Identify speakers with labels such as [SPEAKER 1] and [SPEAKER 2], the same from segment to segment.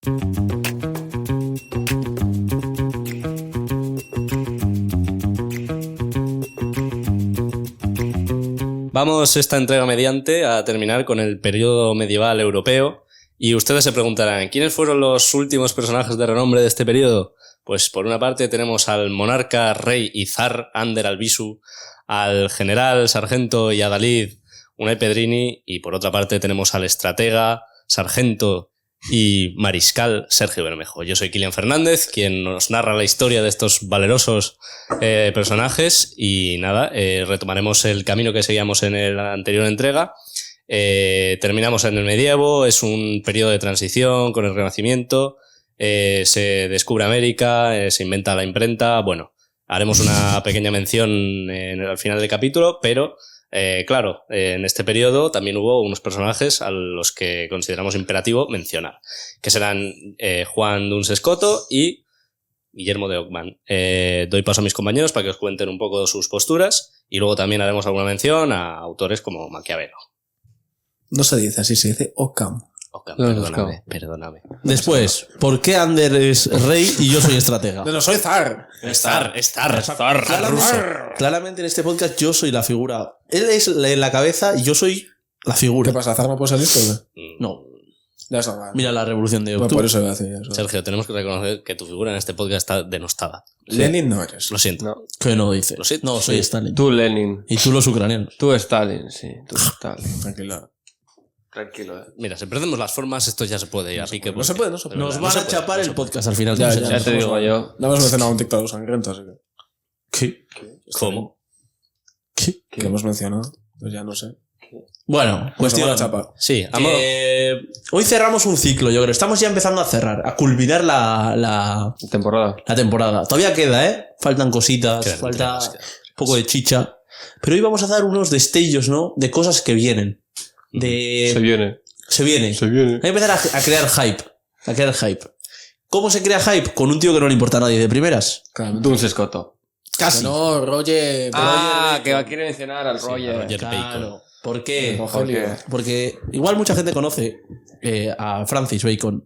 [SPEAKER 1] Vamos esta entrega mediante a terminar con el periodo medieval europeo y ustedes se preguntarán, ¿quiénes fueron los últimos personajes de renombre de este periodo? Pues por una parte tenemos al monarca, rey y zar Ander Albisu, al general, sargento y adalid Unai Pedrini, y por otra parte tenemos al estratega, sargento y mariscal Sergio Bermejo. Yo soy Kilian Fernández, quien nos narra la historia de estos valerosos personajes, y nada, retomaremos el camino que seguíamos en la anterior entrega. Terminamos en el medievo, es un periodo de transición con el Renacimiento, se descubre América, se inventa la imprenta. Bueno, haremos una pequeña mención al final del capítulo, pero claro, en este periodo también hubo unos personajes a los que consideramos imperativo mencionar, que serán Juan Duns Escoto y Guillermo de Ockham. Doy paso a mis compañeros para que os cuenten un poco sus posturas y luego también haremos alguna mención a autores como Maquiavelo.
[SPEAKER 2] No se dice así, se dice Ockham.
[SPEAKER 1] Ockham,
[SPEAKER 3] No,
[SPEAKER 1] perdóname.
[SPEAKER 4] Después, ¿por qué Ander es rey y yo soy estratega?
[SPEAKER 2] No, soy zar.
[SPEAKER 1] Zar.
[SPEAKER 4] Claramente en este podcast yo soy la figura. Él es la cabeza y yo soy la figura.
[SPEAKER 2] ¿Qué pasa? ¿Zar no puede salir? ¿O qué?
[SPEAKER 4] No.
[SPEAKER 2] Ya está mal.
[SPEAKER 4] Mira la revolución de
[SPEAKER 2] Pues
[SPEAKER 4] octubre.
[SPEAKER 2] por eso iba a decir eso.
[SPEAKER 1] Sergio, tenemos que reconocer que tu figura en este podcast está denostada.
[SPEAKER 2] Lenin no eres.
[SPEAKER 1] Lo siento.
[SPEAKER 3] No.
[SPEAKER 4] ¿Qué no dice?
[SPEAKER 1] Lo siento.
[SPEAKER 4] No, soy Stalin.
[SPEAKER 3] Tú, Lenin.
[SPEAKER 4] Y tú los ucranianos.
[SPEAKER 3] Tú, Stalin, sí. Tú, Stalin.
[SPEAKER 2] Tranquilo.
[SPEAKER 3] Tranquilo,
[SPEAKER 1] Mira, si perdemos las formas, esto ya se puede ir a pique.
[SPEAKER 2] No se puede, no se puede.
[SPEAKER 1] de
[SPEAKER 4] Nos
[SPEAKER 1] verdad,
[SPEAKER 4] van
[SPEAKER 1] no
[SPEAKER 4] a
[SPEAKER 1] se puede,
[SPEAKER 4] chapar
[SPEAKER 1] no
[SPEAKER 4] el
[SPEAKER 1] se puede.
[SPEAKER 4] podcast al final.
[SPEAKER 2] Ya,
[SPEAKER 4] ¿cómo se
[SPEAKER 2] ya.
[SPEAKER 3] Ya te digo yo.
[SPEAKER 2] No hemos mencionado a un dictador sangriento, así que...
[SPEAKER 4] ¿Qué?
[SPEAKER 1] ¿Cómo?
[SPEAKER 4] ¿Qué?
[SPEAKER 2] Que lo hemos mencionado. Pues ya no sé.
[SPEAKER 4] Bueno,
[SPEAKER 2] Cuestión
[SPEAKER 4] cuestión.
[SPEAKER 2] la chapa.
[SPEAKER 1] Sí, a modo...
[SPEAKER 4] Hoy cerramos un ciclo, yo creo. Estamos ya empezando a cerrar, a culminar la
[SPEAKER 3] Temporada.
[SPEAKER 4] temporada. Todavía queda, ¿eh? Faltan cositas,
[SPEAKER 1] Quedan
[SPEAKER 4] falta
[SPEAKER 1] entregas,
[SPEAKER 4] un poco de chicha. Pero hoy vamos a dar unos destellos, ¿no? De cosas que vienen.
[SPEAKER 3] Se viene.
[SPEAKER 4] Se viene.
[SPEAKER 3] Se viene.
[SPEAKER 4] Hay que empezar a crear hype. A crear hype. ¿Cómo se crea hype? Con un tío que no le importa a nadie de primeras.
[SPEAKER 2] Claramente.
[SPEAKER 3] Duns Escoto.
[SPEAKER 4] Casi.
[SPEAKER 2] No, Roger...
[SPEAKER 3] Que quiere mencionar al Roger.
[SPEAKER 1] Roger Bacon.
[SPEAKER 4] Claro. ¿Por qué?
[SPEAKER 2] Rogelio.
[SPEAKER 4] Porque igual mucha gente conoce a Francis Bacon.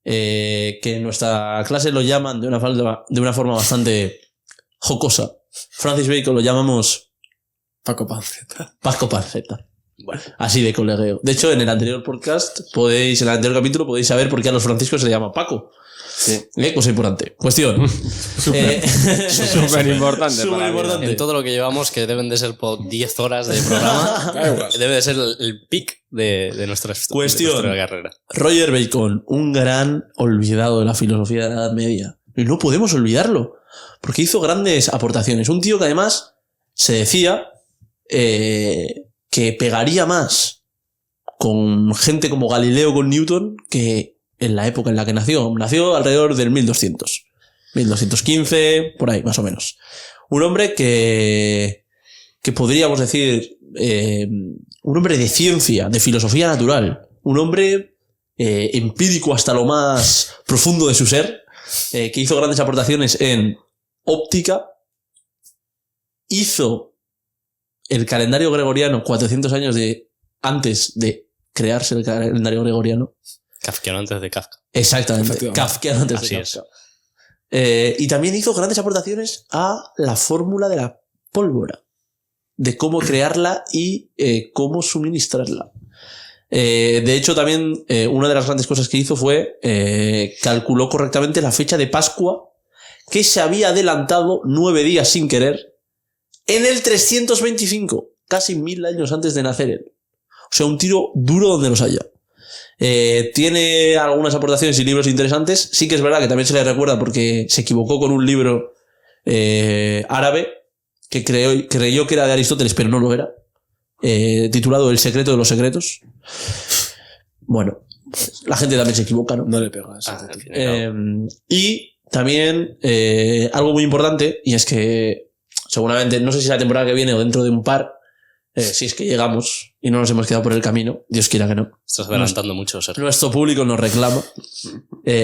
[SPEAKER 4] Que en nuestra clase lo llaman de una forma bastante jocosa. Francis Bacon lo llamamos
[SPEAKER 2] Paco Panceta.
[SPEAKER 4] Paco Panceta. Bueno, así de colegueo. De hecho, en el anterior podcast, en el anterior capítulo, podéis saber por qué a los franciscos se le llama Paco.
[SPEAKER 3] Sí.
[SPEAKER 4] Cosa importante. Cuestión.
[SPEAKER 3] Súper importante.
[SPEAKER 4] Súper importante.
[SPEAKER 1] En todo lo que llevamos, que deben de ser por 10 horas de programa,
[SPEAKER 2] Da igual.
[SPEAKER 1] debe de ser el pic de nuestra
[SPEAKER 4] Cuestión.
[SPEAKER 1] de nuestra carrera.
[SPEAKER 4] Roger Bacon, un gran olvidado de la filosofía de la Edad Media. Y no podemos olvidarlo, porque hizo grandes aportaciones. Un tío que además se decía que pegaría más con gente como Galileo con Newton que en la época en la que nació. Nació alrededor del 1200. 1215, por ahí, más o menos. Un hombre que podríamos decir un hombre de ciencia, de filosofía natural. Un hombre empírico hasta lo más profundo de su ser, que hizo grandes aportaciones en óptica. Hizo el calendario gregoriano 400 años antes de crearse el calendario gregoriano.
[SPEAKER 1] Kafkiano antes de Kafka.
[SPEAKER 4] Exactamente.
[SPEAKER 2] Efectivamente.
[SPEAKER 4] Kafkiano antes
[SPEAKER 1] Así
[SPEAKER 4] de
[SPEAKER 1] es.
[SPEAKER 4] Kafka. Y también hizo grandes aportaciones a la fórmula de la pólvora, de cómo crearla y cómo suministrarla. De hecho, también una de las grandes cosas que hizo fue calculó correctamente la fecha de Pascua, que se había adelantado 9 días sin querer en el 325, casi 1000 años antes de nacer él. O sea, un tiro duro donde los haya. Tiene algunas aportaciones y libros interesantes. Sí que es verdad que también se le recuerda porque se equivocó con un libro árabe que creyó que era de Aristóteles, pero no lo era, titulado El secreto de los secretos. Bueno, la gente también se equivoca, ¿no?
[SPEAKER 2] No le pega eso.
[SPEAKER 1] Al fin y al cabo.
[SPEAKER 4] Y también algo muy importante, y es que seguramente, no sé si la temporada que viene o dentro de un par, si es que llegamos y no nos hemos quedado por el camino, Dios quiera que no,
[SPEAKER 1] Estás adelantando mucho, Sergio.
[SPEAKER 4] nuestro público nos reclama.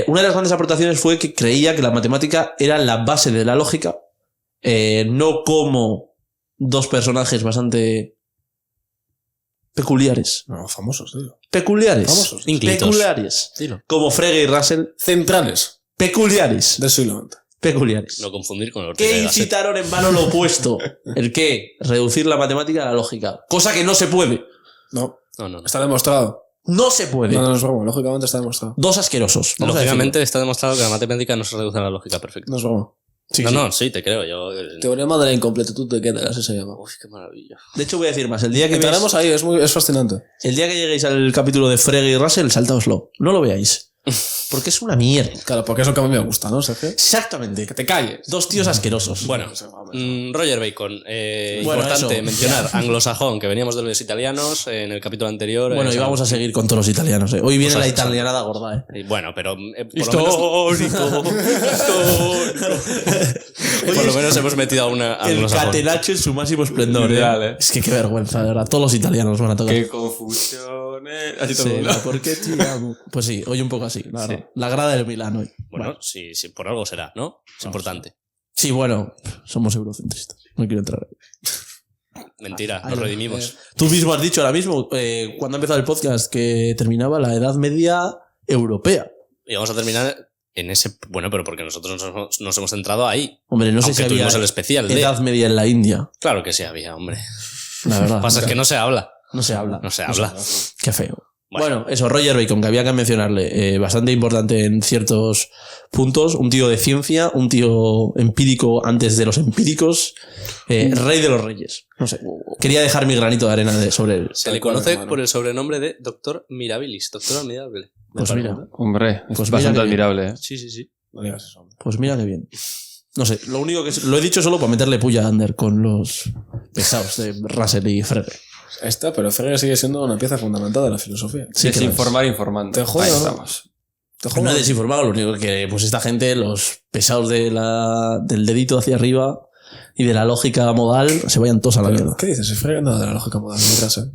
[SPEAKER 4] Una de las grandes aportaciones fue que creía que la matemática era la base de la lógica, no como dos personajes bastante peculiares.
[SPEAKER 2] No, famosos, tío.
[SPEAKER 4] Peculiares.
[SPEAKER 2] Famosos.
[SPEAKER 1] Inclitos.
[SPEAKER 4] Peculiares.
[SPEAKER 1] Dilo.
[SPEAKER 4] Como Frege y Russell.
[SPEAKER 2] Centrales
[SPEAKER 4] Peculiares.
[SPEAKER 2] del siglo XX.
[SPEAKER 4] Peculiares.
[SPEAKER 1] No confundir con Ortega
[SPEAKER 4] ¿Qué
[SPEAKER 1] y Gasset.
[SPEAKER 4] incitaron en vano lo opuesto? ¿El qué? Reducir la matemática a la lógica. Cosa que no se puede.
[SPEAKER 2] No,
[SPEAKER 1] No.
[SPEAKER 2] está demostrado.
[SPEAKER 4] No se puede.
[SPEAKER 2] No, no es broma, lógicamente está demostrado.
[SPEAKER 4] Dos asquerosos. Vamos a
[SPEAKER 1] Lógicamente está demostrado que la matemática no se reduce a la lógica perfecta.
[SPEAKER 2] No es broma. Sí,
[SPEAKER 1] No, sí, te creo. Yo...
[SPEAKER 2] Teorema de la incompletitud de Gödel, así se llama.
[SPEAKER 1] Uy, qué maravilla.
[SPEAKER 4] decirlo. De hecho, voy a decir más. El día que
[SPEAKER 2] Entraremos ahí, es fascinante.
[SPEAKER 4] el día que lleguéis al capítulo de Frege y Russell, saltaoslo. No lo veáis. Porque es una mierda.
[SPEAKER 2] Claro, porque es lo que a mí me gusta, ¿no, Sergio?
[SPEAKER 4] Exactamente.
[SPEAKER 2] Que te calles.
[SPEAKER 4] Dos tíos asquerosos.
[SPEAKER 1] Bueno, Roger Bacon.
[SPEAKER 4] Bueno,
[SPEAKER 1] Importante
[SPEAKER 4] eso.
[SPEAKER 1] mencionar anglosajón, que veníamos de los italianos en el capítulo anterior.
[SPEAKER 4] Bueno, y vamos a seguir con todos los italianos. Hoy viene
[SPEAKER 1] Cosas
[SPEAKER 4] la italianada gorda,
[SPEAKER 1] Y bueno, pero por lo menos hemos metido a una
[SPEAKER 4] El
[SPEAKER 1] anglosajón.
[SPEAKER 4] catenacho en su máximo esplendor.
[SPEAKER 3] Ideal,
[SPEAKER 4] Es que qué vergüenza, de verdad. Todos los italianos van a tocar.
[SPEAKER 3] Qué confusión. Así todo el
[SPEAKER 4] Sí,
[SPEAKER 3] mundo.
[SPEAKER 4] ¿por qué te amo? Pues sí, hoy un poco así, la verdad. La grada del Milán hoy.
[SPEAKER 1] Bueno, sí, por algo será, ¿no? Es importante.
[SPEAKER 4] Sí, bueno, somos eurocentristas. No quiero entrar ahí.
[SPEAKER 1] Mentira,
[SPEAKER 4] Ay,
[SPEAKER 1] nos
[SPEAKER 4] no.
[SPEAKER 1] redimimos.
[SPEAKER 4] Tú mismo has dicho ahora mismo, cuando ha empezado el podcast, que terminaba la Edad Media europea.
[SPEAKER 1] Y vamos a terminar en ese... Bueno, pero porque nosotros nos hemos centrado ahí.
[SPEAKER 4] Hombre, no sé
[SPEAKER 1] Aunque
[SPEAKER 4] si había
[SPEAKER 1] tuvimos el especial de...
[SPEAKER 4] Edad Media en la India.
[SPEAKER 1] Claro que sí había, hombre.
[SPEAKER 4] La verdad.
[SPEAKER 1] Lo que pasa es que no se habla.
[SPEAKER 4] No se habla.
[SPEAKER 1] No se habla.
[SPEAKER 4] Qué feo.
[SPEAKER 1] Bueno.
[SPEAKER 4] Bueno, eso, Roger Bacon, que había que mencionarle, bastante importante en ciertos puntos, un tío de ciencia, un tío empírico antes de los empíricos, rey de los reyes. No sé, quería dejar mi granito de arena sobre él.
[SPEAKER 1] Se le
[SPEAKER 2] cual,
[SPEAKER 1] conoce
[SPEAKER 2] hermano.
[SPEAKER 1] por el sobrenombre de Doctor Mirabilis. Doctor Admirable.
[SPEAKER 4] Pues mira,
[SPEAKER 3] Hombre, es
[SPEAKER 4] Pues mira
[SPEAKER 3] bastante
[SPEAKER 4] que bien.
[SPEAKER 3] admirable. ¿eh?
[SPEAKER 1] Sí, sí, sí.
[SPEAKER 2] No digas eso, hombre.
[SPEAKER 4] pues mira qué bien. No sé, lo único que lo he dicho solo para meterle puya a Ander con los pesados de Russell y Frege.
[SPEAKER 2] Pero Frege sigue siendo una pieza fundamental de la filosofía.
[SPEAKER 4] Sí, que
[SPEAKER 3] Desinformar informando.
[SPEAKER 2] Te jodo,
[SPEAKER 3] Ahí
[SPEAKER 2] ¿no?
[SPEAKER 3] estamos.
[SPEAKER 4] no he desinformado, lo único que pues esta gente, los pesados del dedito hacia arriba y de la lógica modal, se vayan todos a la mierda.
[SPEAKER 2] ¿Qué dices? Si Frege nada de la lógica moderna, ¿eh?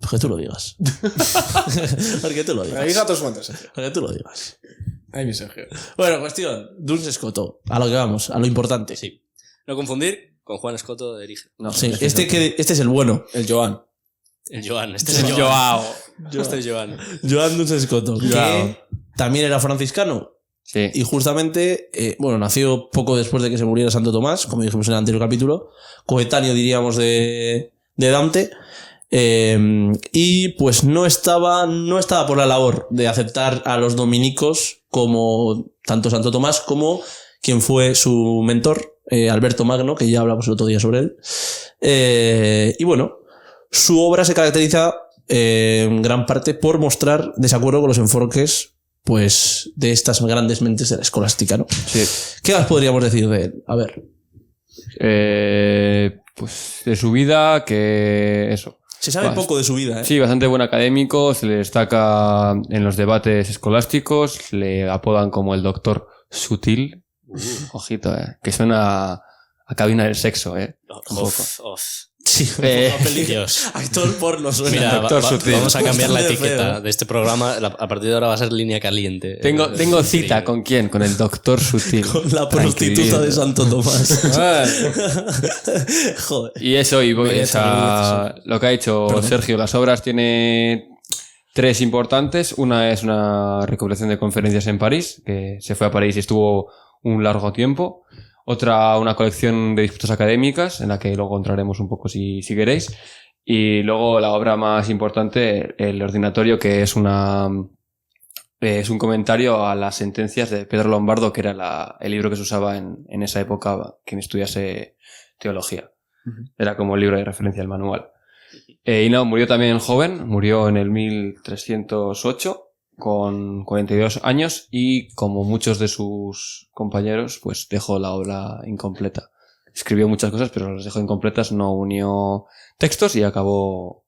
[SPEAKER 4] Que tú lo digas. Porque tú lo digas.
[SPEAKER 2] Ahí gatos fuentes, Sergio.
[SPEAKER 4] Porque tú lo digas.
[SPEAKER 2] Ahí mi Sergio.
[SPEAKER 4] Bueno, cuestión. Duns Scotto. A lo que vamos, a lo importante.
[SPEAKER 1] Sí. No confundir con Juan Escoto de Erige.
[SPEAKER 3] No,
[SPEAKER 4] Sí, este es el bueno.
[SPEAKER 2] El Joan.
[SPEAKER 1] El Joan. Este es el Joan. Este es Joan.
[SPEAKER 4] Joan Duns Scotto. Que
[SPEAKER 3] Joan.
[SPEAKER 4] también era franciscano.
[SPEAKER 3] Sí.
[SPEAKER 4] Y justamente, nació poco después de que se muriera Santo Tomás, como dijimos en el anterior capítulo. Coetáneo, diríamos, de Dante. Y pues no estaba por la labor de aceptar a los dominicos como tanto Santo Tomás como quien fue su mentor, Alberto Magno, que ya hablamos el otro día sobre él. Y bueno, su obra se caracteriza en gran parte por mostrar desacuerdo con los enfoques pues, de estas grandes mentes de la escolástica, ¿no?
[SPEAKER 3] Sí.
[SPEAKER 4] ¿Qué más podríamos decir de él? A ver.
[SPEAKER 3] Pues de su vida, que eso.
[SPEAKER 4] Se sabe poco de su vida, ¿eh?
[SPEAKER 3] Sí, bastante buen académico, se le destaca en los debates escolásticos, le apodan como el doctor sutil. Ojito, que suena a cabina del sexo, Un poco.
[SPEAKER 4] Sí,
[SPEAKER 1] Dios.
[SPEAKER 4] actor porno suena.
[SPEAKER 1] Mira,
[SPEAKER 3] Doctor Sutil.
[SPEAKER 1] vamos a cambiar la
[SPEAKER 4] Bastante
[SPEAKER 1] etiqueta
[SPEAKER 4] feo.
[SPEAKER 1] de este programa. A partir de ahora va a ser línea caliente.
[SPEAKER 3] Tengo cita,
[SPEAKER 1] Sí.
[SPEAKER 3] ¿con quién? Con el doctor sutil.
[SPEAKER 4] Con la prostituta de Santo Tomás. Joder.
[SPEAKER 3] Y eso, lo que ha dicho Sergio, las obras tiene 3 importantes. Una es una recopilación de conferencias en París, que se fue a París y estuvo un largo tiempo. Otra, una colección de disputas académicas, en la que luego entraremos un poco si queréis. Y luego la obra más importante, el Ordinatorio, que es un comentario a las sentencias de Pedro Lombardo, que era el libro que se usaba en esa época quien estudiase teología. Era como el libro de referencia, el manual. Y no, murió también joven, murió en el 1308 con 42 años y como muchos de sus compañeros, pues dejó la obra incompleta. Escribió muchas cosas, pero las dejó incompletas, no unió textos y acabó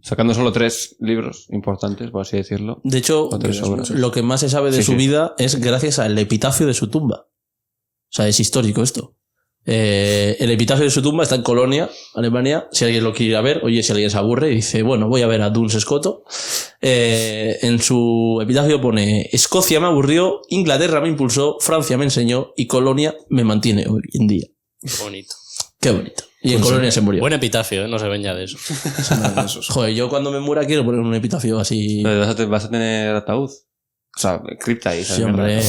[SPEAKER 3] sacando solo 3 libros importantes, por así decirlo.
[SPEAKER 4] De hecho,
[SPEAKER 3] Con 3 obras.
[SPEAKER 4] lo que más se sabe de
[SPEAKER 3] Sí,
[SPEAKER 4] su
[SPEAKER 3] sí.
[SPEAKER 4] vida es gracias al epitafio de su tumba. O sea, es histórico esto. El epitafio de su tumba está en Colonia, Alemania. Si alguien lo quiere ir a ver, oye, si alguien se aburre y dice, bueno, voy a ver a Duns Scotto. En su epitafio pone: Escocia me aburrió, Inglaterra me impulsó, Francia me enseñó y Colonia me mantiene hoy en día.
[SPEAKER 1] Qué bonito.
[SPEAKER 4] Qué bonito. Y en Colonia se murió.
[SPEAKER 1] Buen epitafio, no se ven ya de eso.
[SPEAKER 2] Es uno de esos.
[SPEAKER 4] Joder, yo cuando me muera quiero poner un epitafio así.
[SPEAKER 3] Pero vas a tener ataúd. O sea, cripta ahí.
[SPEAKER 4] Sí, hombre.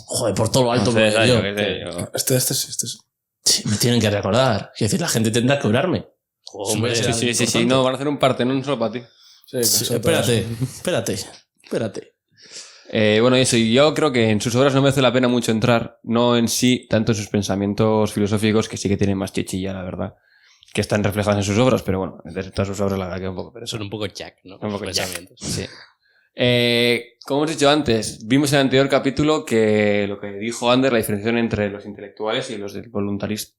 [SPEAKER 4] Joder, por todo lo alto.
[SPEAKER 3] No sé,
[SPEAKER 4] porque
[SPEAKER 3] yo
[SPEAKER 4] yo-
[SPEAKER 3] qué sé, yo-
[SPEAKER 2] Este sí.
[SPEAKER 4] Sí, me tienen que recordar. Es decir, la gente tendrá que orarme.
[SPEAKER 1] Hombre,
[SPEAKER 3] Sí, sí. No, van a hacer un parte, no solo para ti.
[SPEAKER 2] Sí,
[SPEAKER 4] Sí,
[SPEAKER 2] con
[SPEAKER 4] espérate.
[SPEAKER 3] Bueno, eso, y yo creo que en sus obras no merece la pena mucho entrar, no en sí, tanto en sus pensamientos filosóficos, que sí que tienen más chichilla, la verdad, que están reflejados en sus obras, pero bueno, de todas sus obras la verdad que un poco perezoso.
[SPEAKER 1] son un poco Jack, ¿no?
[SPEAKER 3] Un poco
[SPEAKER 1] Los
[SPEAKER 3] Jack.
[SPEAKER 1] pensamientos.
[SPEAKER 3] Sí. Como hemos dicho antes, vimos en el anterior capítulo que lo que dijo Ander, la diferenciación entre los intelectuales y los voluntaristas.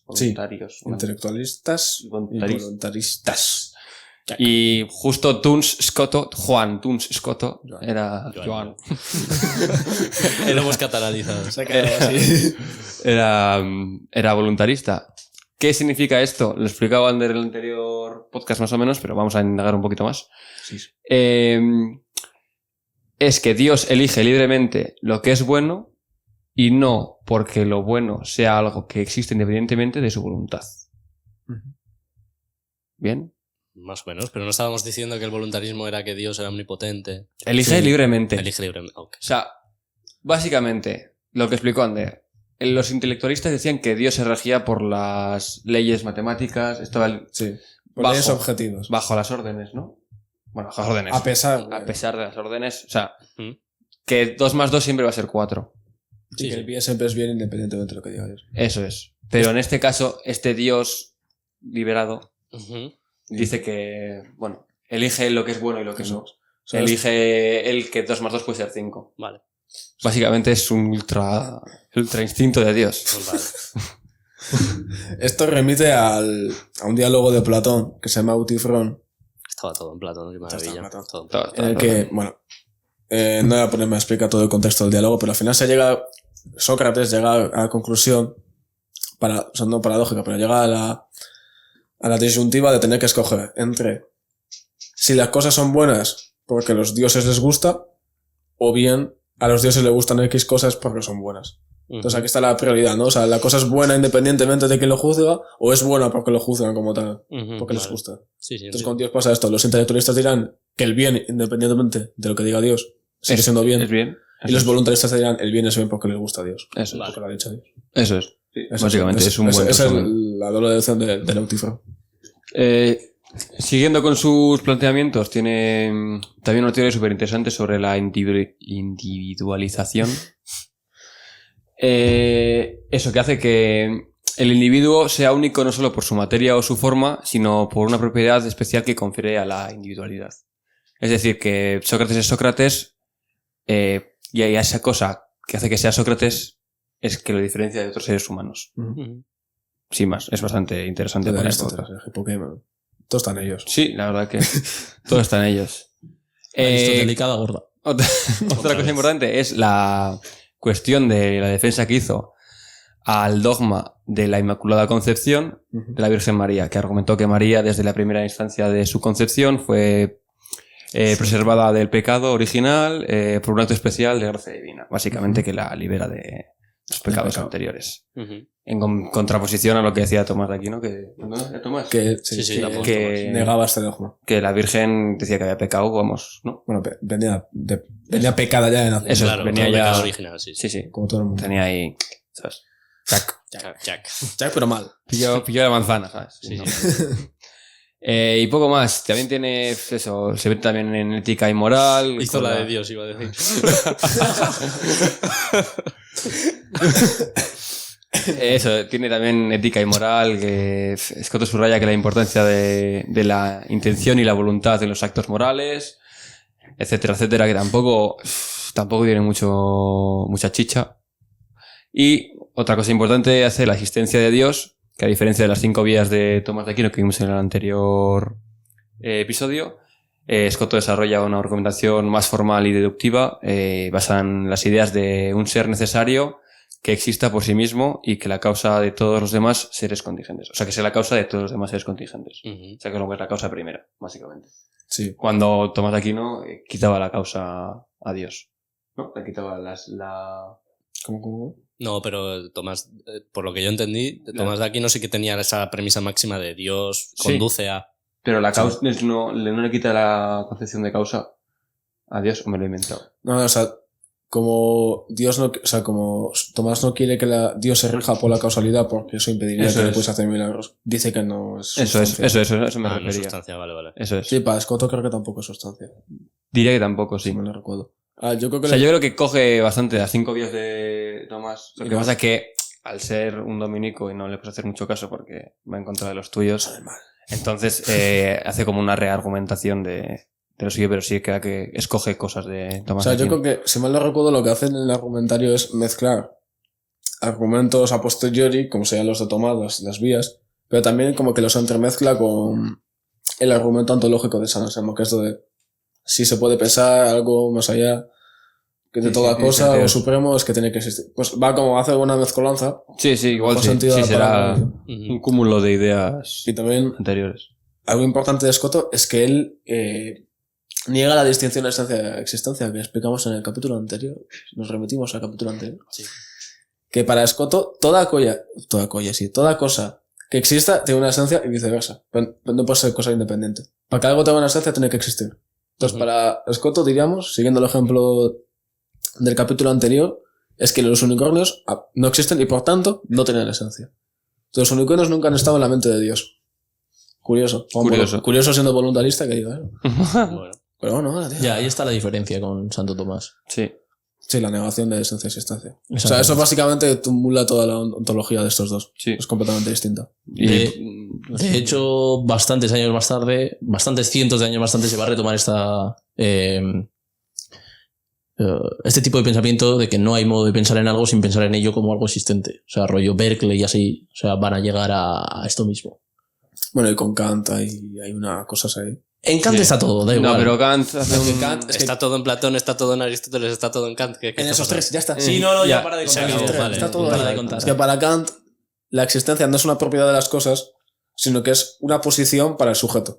[SPEAKER 3] Voluntarios.
[SPEAKER 2] intelectualistas y voluntaristas.
[SPEAKER 3] Y justo Juan Tuns Scotto,
[SPEAKER 2] Joan.
[SPEAKER 3] era Joan.
[SPEAKER 1] Lo hemos catalanizado.
[SPEAKER 2] Se ha quedado así.
[SPEAKER 3] Era voluntarista. ¿Qué significa esto? Lo explicaba Ander en el anterior podcast más o menos, pero vamos a indagar un poquito más. Es que Dios elige libremente lo que es bueno y no porque lo bueno sea algo que existe independientemente de su voluntad. ¿Bien?
[SPEAKER 1] Más o menos, pero no estábamos diciendo que el voluntarismo era que Dios era omnipotente.
[SPEAKER 3] Elige libremente.
[SPEAKER 1] Elige libremente. Ok.
[SPEAKER 3] O sea, básicamente, lo que explicó Ander. Los intelectualistas decían que Dios se regía por las leyes matemáticas, estaba
[SPEAKER 2] Sí. Por
[SPEAKER 3] Bajo.
[SPEAKER 2] leyes objetivos.
[SPEAKER 3] bajo las órdenes, ¿no? Bueno, bajo las órdenes.
[SPEAKER 2] A pesar.
[SPEAKER 3] A pesar de las órdenes. O sea,
[SPEAKER 1] Ujú.
[SPEAKER 3] que 2 más 2 siempre va a ser 4.
[SPEAKER 2] Sí, que el bien siempre es bien independientemente de lo que diga Dios.
[SPEAKER 3] Eso es. Pero en este caso, este Dios liberado
[SPEAKER 1] Ujú.
[SPEAKER 3] dice que, bueno, elige lo que es bueno y lo que no.
[SPEAKER 2] O sea,
[SPEAKER 3] Elige el que 2 más 2 puede ser 5.
[SPEAKER 1] Vale.
[SPEAKER 3] Básicamente es un ultra instinto de Dios.
[SPEAKER 1] Pues vale.
[SPEAKER 2] esto remite a un diálogo de Platón que se llama Eutifrón,
[SPEAKER 1] Estaba todo en Platón, qué maravilla.
[SPEAKER 2] Está en Platón.
[SPEAKER 1] Todo en
[SPEAKER 3] Todo,
[SPEAKER 1] Platón.
[SPEAKER 2] en el que, bueno, no voy a ponerme a explicar todo el contexto del diálogo, pero al final Sócrates llega a la conclusión, sonando paradójica, pero llega a la disyuntiva de tener que escoger entre si las cosas son buenas porque a los dioses les gusta, o bien a los dioses les gustan X cosas porque son buenas. Entonces aquí está la prioridad, ¿no? O sea, la cosa es buena independientemente de quién lo juzga, o es buena porque lo juzgan como tal,
[SPEAKER 1] Ujú,
[SPEAKER 2] porque les
[SPEAKER 1] vale.
[SPEAKER 2] gusta.
[SPEAKER 1] Sí, sí.
[SPEAKER 2] Entonces
[SPEAKER 1] sí.
[SPEAKER 2] con Dios pasa esto, los intelectualistas dirán que el bien, independientemente de lo que diga Dios, sigue siendo bien.
[SPEAKER 3] Es bien.
[SPEAKER 2] Y los voluntaristas dirán el bien es bien porque les gusta a Dios.
[SPEAKER 3] Eso es.
[SPEAKER 1] Vale.
[SPEAKER 2] Porque lo ha dicho Dios.
[SPEAKER 3] Eso es.
[SPEAKER 2] Eso
[SPEAKER 3] Básicamente es un buen
[SPEAKER 2] Esa es
[SPEAKER 3] resumen.
[SPEAKER 2] la doble deducción del Eutifrón.
[SPEAKER 3] Siguiendo con sus planteamientos, tiene también una teoría súper interesante sobre la individualización. Eso que hace que el individuo sea único no solo por su materia o su forma, sino por una propiedad especial que confiere a la individualidad. Es decir, que Sócrates es Sócrates, y a esa cosa que hace que sea Sócrates es que lo diferencia de otros seres humanos.
[SPEAKER 1] Ujú.
[SPEAKER 3] Sin más, es bastante interesante para esto.
[SPEAKER 2] Aristóteles, el Pokémon. Todos están ellos.
[SPEAKER 3] Sí, la verdad que todo está en ellos.
[SPEAKER 4] Aristotelicada gorda.
[SPEAKER 3] Otra cosa importante es la cuestión de la defensa que hizo al dogma de la Inmaculada Concepción de la Virgen María, que argumentó que María, desde la primera instancia de su concepción, fue preservada del pecado original por un acto especial de gracia divina. Básicamente que la libera de los pecados
[SPEAKER 2] pecado.
[SPEAKER 3] anteriores.
[SPEAKER 1] Ujú.
[SPEAKER 3] En contraposición a lo que decía Tomás de Aquino, que... ¿No? ¿Tomás?
[SPEAKER 2] Que,
[SPEAKER 1] Sí,
[SPEAKER 2] que,
[SPEAKER 1] la aposto,
[SPEAKER 3] que-
[SPEAKER 2] negaba este dogma.
[SPEAKER 3] que la Virgen decía que había pecado, vamos, ¿no?
[SPEAKER 2] Bueno, venía pecada ya de nacer.
[SPEAKER 3] Eso,
[SPEAKER 1] Claro,
[SPEAKER 3] venía
[SPEAKER 1] todo
[SPEAKER 3] ya-
[SPEAKER 1] pecado original, sí.
[SPEAKER 3] Sí, sí.
[SPEAKER 2] Como todo el mundo.
[SPEAKER 3] Tenía ahí, ¿sabes?
[SPEAKER 1] Jack.
[SPEAKER 2] Jack, pero mal.
[SPEAKER 3] Pilló la manzana, ¿sabes?
[SPEAKER 1] Sí,
[SPEAKER 3] No.
[SPEAKER 1] sí.
[SPEAKER 3] Y poco más. También tiene eso, se ve también en ética y moral.
[SPEAKER 1] Hizo
[SPEAKER 3] con
[SPEAKER 1] la de Dios, iba a decir.
[SPEAKER 3] Eso, tiene también ética y moral, que Scotto subraya que la importancia de la intención y la voluntad en los actos morales, etcétera, etcétera, que tampoco tiene mucha chicha. Y otra cosa importante hace la existencia de Dios, que a diferencia de las 5 vías de Tomás de Aquino que vimos en el anterior episodio, Scotto desarrolla una argumentación más formal y deductiva, basada en las ideas de un ser necesario que exista por sí mismo y que la causa de todos los demás seres contingentes. O sea, que sea la causa de todos los demás seres contingentes.
[SPEAKER 1] Ujú.
[SPEAKER 3] O sea, que no es la causa primera, básicamente.
[SPEAKER 2] Sí.
[SPEAKER 3] Cuando Tomás de Aquino quitaba la causa a Dios. ¿No? Le quitaba
[SPEAKER 2] ¿Cómo?
[SPEAKER 1] No, pero Tomás, por lo que yo entendí, Tomás de Aquino sí que tenía esa premisa máxima de Dios conduce a...
[SPEAKER 3] Pero la causa no le quita la concepción de causa a Dios, o me lo he inventado.
[SPEAKER 2] No, o sea, como Dios no, o sea, como Tomás no quiere que Dios se rija por la causalidad porque eso impediría que le puedas hacer milagros. Dice que no es
[SPEAKER 3] Eso
[SPEAKER 2] sustancia.
[SPEAKER 3] Eso me
[SPEAKER 1] no
[SPEAKER 3] refería.
[SPEAKER 1] sustancia, vale.
[SPEAKER 3] Eso es.
[SPEAKER 2] Sí, para Escoto creo que tampoco es sustancia.
[SPEAKER 3] Diría que tampoco, sí.
[SPEAKER 2] Si me lo recuerdo. Yo creo que
[SPEAKER 3] O sea, yo creo que coge bastante las 5 vías de Tomás. Lo que pasa es que al ser un dominico y no le puedes hacer mucho caso porque va en contra de los tuyos, entonces hace como una reargumentación de lo suyo, pero sí que escoge cosas de Tomás.
[SPEAKER 2] O sea, yo creo que, si mal no recuerdo, lo que hacen en el argumentario es mezclar argumentos a posteriori, como serían los de Tomás, las vías, pero también como que los entremezcla con el argumento ontológico de San Anselmo, que es lo de si se puede pensar algo más allá que de toda cosa o supremo, es que tiene que existir. Pues va como hace una mezcolanza.
[SPEAKER 3] Sí, igual sí será un cúmulo de ideas
[SPEAKER 2] y también
[SPEAKER 3] anteriores.
[SPEAKER 2] Algo importante de Escoto es que él niega la distinción de esencia-existencia que explicamos en el capítulo anterior. Nos remitimos al capítulo anterior.
[SPEAKER 1] Sí.
[SPEAKER 2] Que para Escoto toda cosa que exista tiene una esencia y viceversa. Pero no puede ser cosa independiente. Para que algo tenga una esencia tiene que existir. Entonces, para Escoto, diríamos, siguiendo el ejemplo del capítulo anterior, es que los unicornios no existen y por tanto no tienen esencia. Los unicornios nunca han estado en la mente de Dios. Curioso siendo voluntarista que diga eso.
[SPEAKER 1] Bueno.
[SPEAKER 2] Pero bueno, tío.
[SPEAKER 4] Ya, ahí está la diferencia con Santo Tomás.
[SPEAKER 2] Sí, la negación de esencia y existencia. O sea, eso básicamente tumula toda la ontología de estos dos.
[SPEAKER 3] Sí.
[SPEAKER 2] Es completamente distinta.
[SPEAKER 4] De hecho, bastantes años más tarde, bastantes cientos de años más tarde, se va a retomar este tipo de pensamiento de que no hay modo de pensar en algo sin pensar en ello como algo existente. O sea, rollo Berkeley y así. O sea, van a llegar a esto mismo.
[SPEAKER 2] Bueno, y con Kant hay una cosa ahí.
[SPEAKER 4] En Kant está todo, da igual.
[SPEAKER 3] No, pero Kant
[SPEAKER 1] Está todo en Platón, está todo en Aristóteles, está todo en Kant. ¿Qué
[SPEAKER 2] en esos tres, ya está.
[SPEAKER 4] Sí, no, ya para de contar.
[SPEAKER 1] Vale,
[SPEAKER 2] está todo
[SPEAKER 4] para
[SPEAKER 2] ahí.
[SPEAKER 4] de contar.
[SPEAKER 2] Es que para Kant la existencia no es una propiedad de las cosas, sino que es una posición para el sujeto.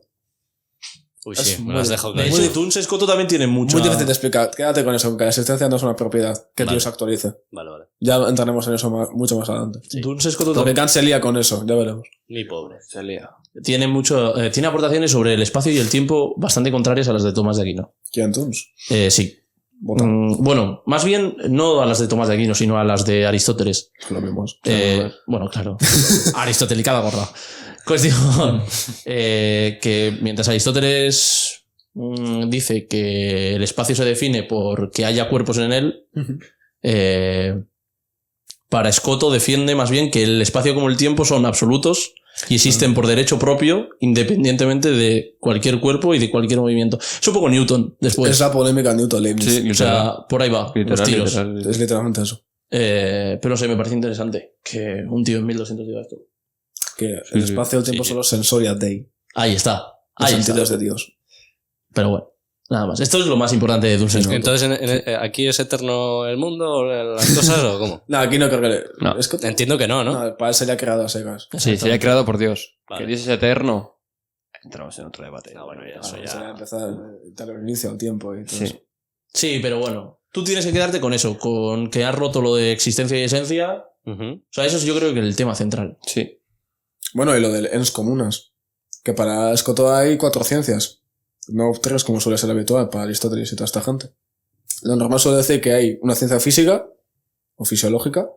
[SPEAKER 1] Uy,
[SPEAKER 2] Es
[SPEAKER 1] sí, me
[SPEAKER 2] muy-
[SPEAKER 1] las dejo
[SPEAKER 4] De
[SPEAKER 1] claro.
[SPEAKER 4] hecho, Tuns Escoto también tiene mucho.
[SPEAKER 2] Muy difícil de explicar. Quédate con eso, que la existencia no es una propiedad que
[SPEAKER 1] Vale.
[SPEAKER 2] Dios actualice.
[SPEAKER 1] Vale.
[SPEAKER 2] Ya entraremos en eso mucho más adelante.
[SPEAKER 1] Sí.
[SPEAKER 4] Tuns Escoto
[SPEAKER 2] Porque Kant se lía con eso, ya veremos.
[SPEAKER 1] Mi pobre.
[SPEAKER 3] se lía.
[SPEAKER 4] tiene aportaciones sobre el espacio y el tiempo bastante contrarias a las de Tomás de Aquino.
[SPEAKER 2] ¿Quién Tuns?
[SPEAKER 4] Sí.
[SPEAKER 2] Vota.
[SPEAKER 4] Bueno, más bien no a las de Tomás de Aquino, sino a las de Aristóteles.
[SPEAKER 2] Lo mismo es.
[SPEAKER 4] Bueno, claro. Aristotelicada gorda. Cuestión. Que mientras Aristóteles dice que el espacio se define por que haya cuerpos en él, para Escoto defiende más bien que el espacio como el tiempo son absolutos y existen por derecho propio independientemente de cualquier cuerpo y de cualquier movimiento. Es un poco Newton después.
[SPEAKER 2] Es la polémica Newton-Leibniz.
[SPEAKER 3] Sí,
[SPEAKER 4] O sea, por ahí va, los tiros.
[SPEAKER 2] Es literalmente eso.
[SPEAKER 4] Pero me parece interesante que un tío en 1200 diga esto.
[SPEAKER 2] Que el espacio y el tiempo son los sensoria Dei.
[SPEAKER 4] Ahí está.
[SPEAKER 2] Los
[SPEAKER 4] Ahí está.
[SPEAKER 2] sentidos de Dios.
[SPEAKER 4] Pero bueno, nada más. Esto es lo más importante de Duns Escoto.
[SPEAKER 1] Entonces, ¿aquí es eterno el mundo o las cosas o cómo?
[SPEAKER 2] No, aquí no creo que...
[SPEAKER 3] No.
[SPEAKER 2] Es que...
[SPEAKER 1] Entiendo que no, ¿no?
[SPEAKER 2] No, para él sería creado a secas.
[SPEAKER 3] Sí, sería creado por Dios.
[SPEAKER 1] Vale.
[SPEAKER 3] Que Dios es eterno. Entramos en otro debate.
[SPEAKER 1] Ah, bueno, ya,
[SPEAKER 2] Eso
[SPEAKER 1] eso
[SPEAKER 2] sería
[SPEAKER 1] ya.
[SPEAKER 2] empezar dar el inicio al tiempo y todo
[SPEAKER 3] Sí.
[SPEAKER 2] eso.
[SPEAKER 4] Sí, pero bueno. Tú tienes que quedarte con eso, con que has roto lo de existencia y esencia.
[SPEAKER 1] Ujú.
[SPEAKER 4] O sea, eso es yo creo que el tema central.
[SPEAKER 3] Sí.
[SPEAKER 2] Bueno, y lo del ens comunas. Que para Escoto hay 4 ciencias. No 3 como suele ser habitual para Aristóteles y toda esta gente. Lo normal suele decir que hay una ciencia física o fisiológica,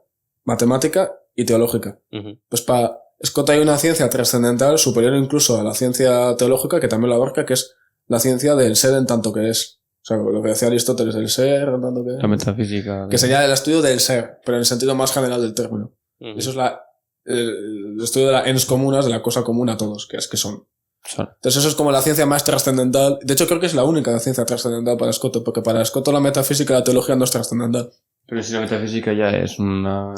[SPEAKER 2] matemática y teológica.
[SPEAKER 1] Ujú.
[SPEAKER 2] Pues para Escoto hay una ciencia trascendental superior incluso a la ciencia teológica que también la abarca, que es la ciencia del ser en tanto que es. O sea, lo que decía Aristóteles, el ser en tanto que es.
[SPEAKER 3] La metafísica.
[SPEAKER 2] Que sería el estudio del ser, pero en el sentido más general del término.
[SPEAKER 1] Ujú.
[SPEAKER 2] Eso es el estudio de la ens comunas, de la cosa común a todos, que es que son. Entonces eso es como la ciencia más trascendental. De hecho creo que es la única ciencia trascendental para Escoto, porque para Escoto la metafísica y la teología no es trascendental.
[SPEAKER 3] Pero si la metafísica ya es una...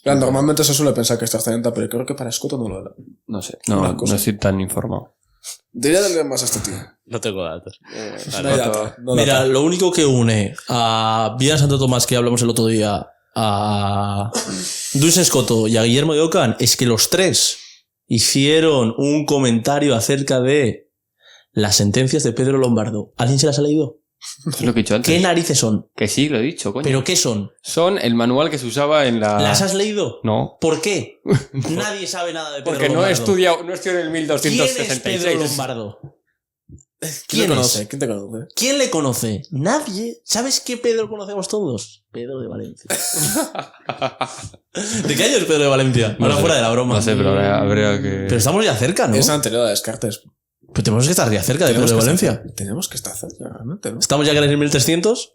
[SPEAKER 2] Claro, normalmente se suele pensar que es trascendental, pero creo que para Escoto no lo era.
[SPEAKER 3] No sé.
[SPEAKER 2] Una
[SPEAKER 3] No
[SPEAKER 2] cosa.
[SPEAKER 3] estoy tan informado.
[SPEAKER 2] Debería de leer más a este tío.
[SPEAKER 1] No tengo datos.
[SPEAKER 2] No hay data, no
[SPEAKER 4] Mira,
[SPEAKER 2] data.
[SPEAKER 4] lo único que une a Vida Santo Tomás, que hablamos el otro día, a Duns Escoto y a Guillermo de Ockham, es que los tres hicieron un comentario acerca de las sentencias de Pedro Lombardo. ¿Alguien se las ha leído?
[SPEAKER 3] Es lo que he dicho antes.
[SPEAKER 4] ¿Qué narices son?
[SPEAKER 3] Que sí, lo he dicho, coño.
[SPEAKER 4] ¿Pero qué son?
[SPEAKER 3] Son el manual que se usaba en la...
[SPEAKER 4] ¿Las has leído?
[SPEAKER 3] No.
[SPEAKER 4] ¿Por qué? Nadie sabe nada de Pedro
[SPEAKER 3] Porque no
[SPEAKER 4] Lombardo.
[SPEAKER 3] he estudiado en el
[SPEAKER 4] ¿Quién es
[SPEAKER 3] 1266.
[SPEAKER 4] Pedro Lombardo?
[SPEAKER 2] ¿Quién
[SPEAKER 4] ¿Quién
[SPEAKER 2] te
[SPEAKER 4] es?
[SPEAKER 2] conoce? ¿Quién te conoce?
[SPEAKER 4] ¿Quién le conoce? Nadie. ¿Sabes qué Pedro conocemos todos? Pedro de Valencia. ¿De qué año es Pedro de Valencia?
[SPEAKER 3] No
[SPEAKER 4] Ahora
[SPEAKER 3] sé.
[SPEAKER 4] fuera de la broma.
[SPEAKER 3] No sé, pero habría que...
[SPEAKER 4] Pero estamos ya cerca, ¿no?
[SPEAKER 2] Es anterior a Descartes.
[SPEAKER 4] Pero tenemos que estar ya cerca de
[SPEAKER 2] Tenemos
[SPEAKER 4] Pedro de
[SPEAKER 2] que
[SPEAKER 4] Valencia.
[SPEAKER 2] estar- Tenemos que estar cerca, realmente, ¿no?
[SPEAKER 4] Estamos ya en el 1300.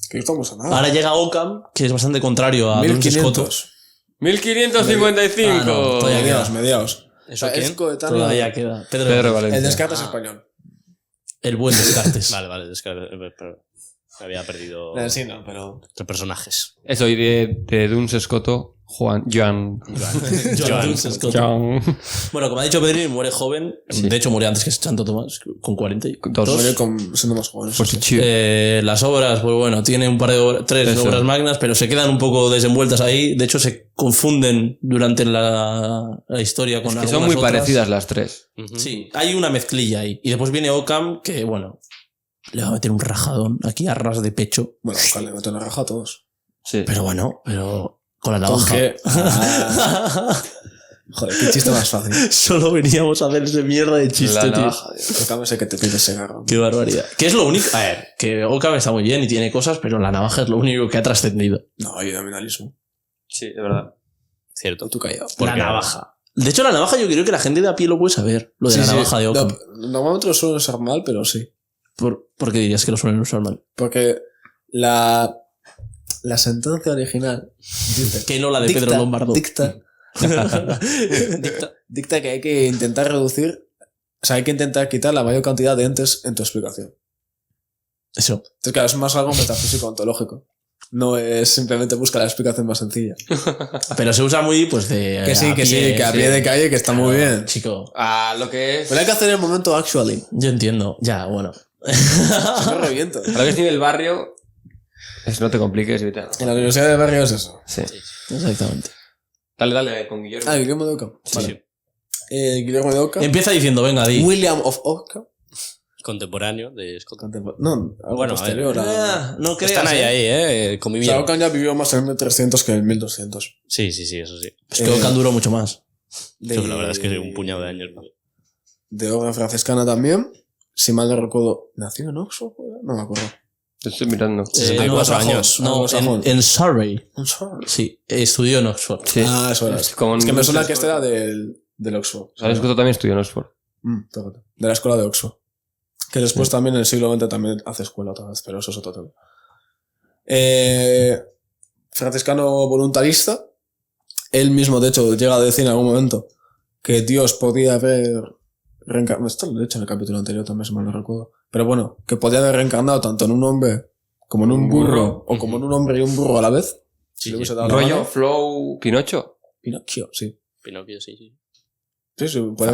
[SPEAKER 2] Que estamos a nada.
[SPEAKER 4] Ahora llega Occam, que es bastante contrario a Duns Scoto.
[SPEAKER 2] 1500.
[SPEAKER 3] 1555.
[SPEAKER 4] Ah, no, todavía queda.
[SPEAKER 2] Mediados.
[SPEAKER 1] ¿Eso
[SPEAKER 2] O sea, es
[SPEAKER 1] quién?
[SPEAKER 2] coetáneo.
[SPEAKER 4] Todavía queda.
[SPEAKER 3] Pedro de
[SPEAKER 2] El
[SPEAKER 3] Valencia.
[SPEAKER 2] Descartes
[SPEAKER 4] Ah.
[SPEAKER 2] español.
[SPEAKER 4] El buen Descartes.
[SPEAKER 1] Vale, es que pero me había perdido
[SPEAKER 2] Sí, no, pero...
[SPEAKER 1] entre personajes.
[SPEAKER 3] Eso, y de Duns Scoto, Joan.
[SPEAKER 4] Joan Duns Scoto.
[SPEAKER 3] Joan.
[SPEAKER 4] Bueno, como ha dicho Pedrini, muere joven.
[SPEAKER 3] Sí.
[SPEAKER 4] De hecho, muere antes que Santo Tomás, con 42.
[SPEAKER 2] Muere siendo más jóvenes.
[SPEAKER 4] Las obras, pues bueno, tiene un par de tres
[SPEAKER 3] Eso.
[SPEAKER 4] obras magnas, pero se quedan un poco desenvueltas ahí. De hecho, se confunden durante la historia con
[SPEAKER 3] Que son
[SPEAKER 4] algunas
[SPEAKER 3] muy
[SPEAKER 4] otras.
[SPEAKER 3] parecidas las tres.
[SPEAKER 1] Ujú.
[SPEAKER 4] Sí, hay una mezclilla ahí. Y después viene Occam, que bueno, le va a meter un rajadón aquí a ras de pecho.
[SPEAKER 2] Bueno, le meten la raja a todos.
[SPEAKER 3] Sí.
[SPEAKER 4] Pero bueno, con la navaja.
[SPEAKER 2] Porque... Joder, qué chiste más fácil.
[SPEAKER 4] Solo veníamos a hacer ese mierda de chiste,
[SPEAKER 3] La
[SPEAKER 4] tío.
[SPEAKER 3] navaja.
[SPEAKER 2] Tocame ese que te pide ese garro.
[SPEAKER 4] Qué barbaridad. Que es lo único. A ver, que Occam está muy bien y tiene cosas, pero la navaja es lo único que ha trascendido.
[SPEAKER 2] No, hay nominalismo.
[SPEAKER 3] Sí, de verdad.
[SPEAKER 1] Cierto.
[SPEAKER 2] Tú callado.
[SPEAKER 4] La navaja. De hecho, la navaja yo creo que la gente de a pie lo puede saber. Lo de la navaja de Occam.
[SPEAKER 2] No, normalmente lo suelen usar mal, pero sí.
[SPEAKER 4] ¿Por qué dirías que lo suelen usar mal?
[SPEAKER 2] Porque la sentencia original dice,
[SPEAKER 4] Que no la de Pedro Lombardo.
[SPEAKER 2] dicta que hay que intentar reducir, o sea, hay que intentar quitar la mayor cantidad de entes en tu explicación.
[SPEAKER 4] Eso.
[SPEAKER 2] Entonces, claro, es más algo metafísico ontológico. No es simplemente busca la explicación más sencilla.
[SPEAKER 4] Pero se usa muy, pues, de.
[SPEAKER 2] Que sí, que a pie de calle, que está muy bien.
[SPEAKER 4] Chico.
[SPEAKER 3] Ah, lo que es...
[SPEAKER 2] Pero hay que hacer el momento actually.
[SPEAKER 4] Yo entiendo. Ya, bueno.
[SPEAKER 2] Si no reviento.
[SPEAKER 3] A lo que es nivel barrio, no te compliques y tal.
[SPEAKER 2] En la Universidad de Barrio es eso.
[SPEAKER 3] Sí.
[SPEAKER 4] Exactamente.
[SPEAKER 3] Dale, con Guillermo.
[SPEAKER 2] Ah, Guillermo de Ockham.
[SPEAKER 1] Sí,
[SPEAKER 2] Vale.
[SPEAKER 1] sí.
[SPEAKER 2] Guillermo de Ockham.
[SPEAKER 4] Empieza diciendo, venga, di.
[SPEAKER 2] William of Ockham.
[SPEAKER 1] Contemporáneo de Scott.
[SPEAKER 2] No, algo
[SPEAKER 1] Bueno,
[SPEAKER 2] posterior a...
[SPEAKER 4] No creas.
[SPEAKER 1] Están ahí,
[SPEAKER 4] ¿eh?
[SPEAKER 2] O sea,
[SPEAKER 1] conviviendo.
[SPEAKER 2] Ockham ya vivió más en el 1300 que en el 1200.
[SPEAKER 1] Sí, eso sí.
[SPEAKER 4] Es que Occam duró mucho más.
[SPEAKER 2] De,
[SPEAKER 1] Sí, la verdad es que un puñado de años. ¿No?
[SPEAKER 2] De orden franciscana también. Si mal no recuerdo, ¿nació en Oxford? No me acuerdo.
[SPEAKER 3] Te estoy mirando.
[SPEAKER 1] 64
[SPEAKER 2] anglosajón,
[SPEAKER 1] años.
[SPEAKER 4] No,
[SPEAKER 2] anglosajón.
[SPEAKER 4] en Surrey.
[SPEAKER 2] Oxford.
[SPEAKER 4] Sí, estudió en Oxford.
[SPEAKER 3] Sí.
[SPEAKER 2] Ah, eso era.
[SPEAKER 3] Es como
[SPEAKER 2] Es que me suena que
[SPEAKER 3] Oxford.
[SPEAKER 2] este era del Oxford.
[SPEAKER 3] ¿Sabes que también estudió en Oxford?
[SPEAKER 2] Fíjate. De la escuela de Oxford. Que después también en el siglo XX también hace escuela otra vez, pero eso es otro tema. Franciscano voluntarista. Él mismo, de hecho, llega a decir en algún momento que Dios podía haber reencarnado. Esto lo he dicho en el capítulo anterior también, si mal no recuerdo. Pero bueno, que podía haber reencarnado tanto en un hombre como en un burro, o como en un hombre y un burro a la vez. Si le hubiese dado la
[SPEAKER 3] Rollo,
[SPEAKER 2] gana.
[SPEAKER 3] Flow, Pinocho.
[SPEAKER 2] Pinocchio, sí.
[SPEAKER 1] Pinocchio, sí.
[SPEAKER 2] Sí, puede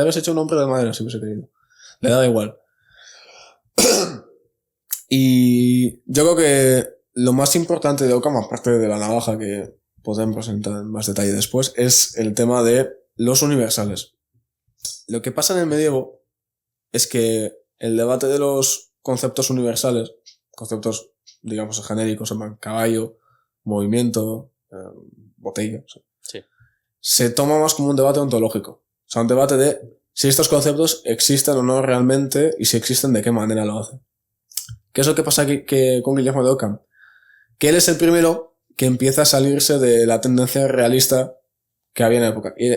[SPEAKER 2] haberse hecho un hombre de madera si hubiese querido. Le da igual. Y yo creo que lo más importante de Occam, aparte de la navaja que podemos presentar en más detalle después, es el tema de los universales. Lo que pasa en el medievo es que el debate de los conceptos universales, conceptos, digamos, genéricos, en caballo, movimiento, botella, o sea,
[SPEAKER 1] Sí.
[SPEAKER 2] se toma más como un debate ontológico. O sea, un debate de si estos conceptos existen o no realmente y si existen de qué manera lo hacen. ¿Qué es lo que pasa aquí con Guillermo de Ockham? Que él es el primero que empieza a salirse de la tendencia realista que había en la época. Y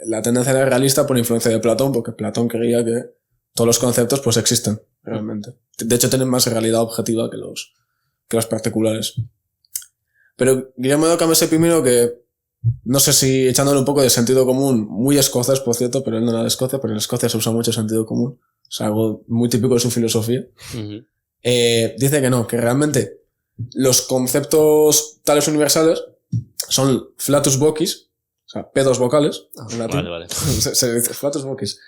[SPEAKER 2] la tendencia era realista por influencia de Platón, porque Platón creía que todos los conceptos pues existen realmente. De hecho, tienen más realidad objetiva que los particulares. Pero Guillermo de Ockham es el primero que, no sé si echándole un poco de sentido común, muy escocés, por cierto, pero él no era de Escocia, pero en Escocia se usa mucho sentido común. Es algo muy típico de su filosofía.
[SPEAKER 1] Ujú.
[SPEAKER 2] Dice que no, que realmente los conceptos tales universales son flatus vocis, o sea, pedos vocales, en latín.
[SPEAKER 1] Vale.
[SPEAKER 2] se dice flatus vocis,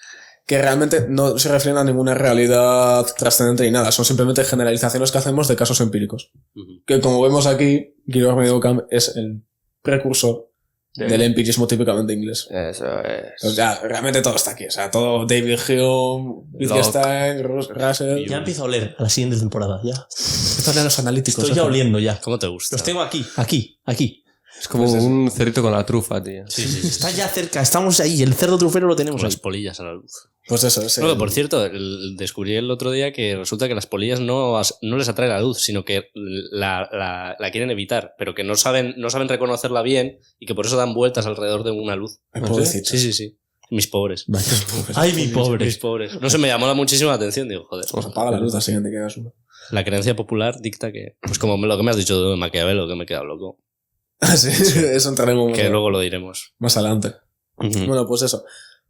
[SPEAKER 2] que realmente no se refieren a ninguna realidad trascendente ni nada, son simplemente generalizaciones que hacemos de casos empíricos.
[SPEAKER 1] Ujú.
[SPEAKER 2] Que como vemos aquí, Guillermo de Ockham es el precursor del empirismo típicamente inglés.
[SPEAKER 3] Eso es.
[SPEAKER 2] Entonces ya, realmente todo está aquí. O sea, todo David Hume, Wittgenstein, Russell.
[SPEAKER 4] Ya empiezo a oler a la siguiente temporada, ya.
[SPEAKER 2] Estos de los analíticos.
[SPEAKER 4] Estoy ya oliendo ya.
[SPEAKER 1] ¿Cómo te gusta?
[SPEAKER 4] Los tengo aquí.
[SPEAKER 3] Es como un cerrito con la trufa, tío.
[SPEAKER 1] Sí.
[SPEAKER 4] Está ya cerca, estamos ahí. El cerdo trufero lo tenemos
[SPEAKER 1] Con
[SPEAKER 4] ahí.
[SPEAKER 1] las polillas a la luz.
[SPEAKER 2] Pues eso, ese.
[SPEAKER 1] Bueno, por cierto, descubrí el otro día que resulta que las polillas no les atrae la luz, sino que la quieren evitar, pero que no saben reconocerla bien y que por eso dan vueltas alrededor de una luz.
[SPEAKER 2] Ay, pobrecitos.
[SPEAKER 1] Sí. Mis pobres.
[SPEAKER 4] Ay, mi pobre.
[SPEAKER 1] Mis pobres. No sé, me llamó muchísimo la atención. Digo, joder.
[SPEAKER 2] Pues apaga la luz al siguiente que hagas uno.
[SPEAKER 1] La creencia popular dicta que, pues como lo que me has dicho de Maquiavelo, que me he quedado loco,
[SPEAKER 2] Ah, sí, eso entraremos
[SPEAKER 1] que luego lo diremos.
[SPEAKER 2] más adelante.
[SPEAKER 1] Ujú.
[SPEAKER 2] Bueno, pues eso.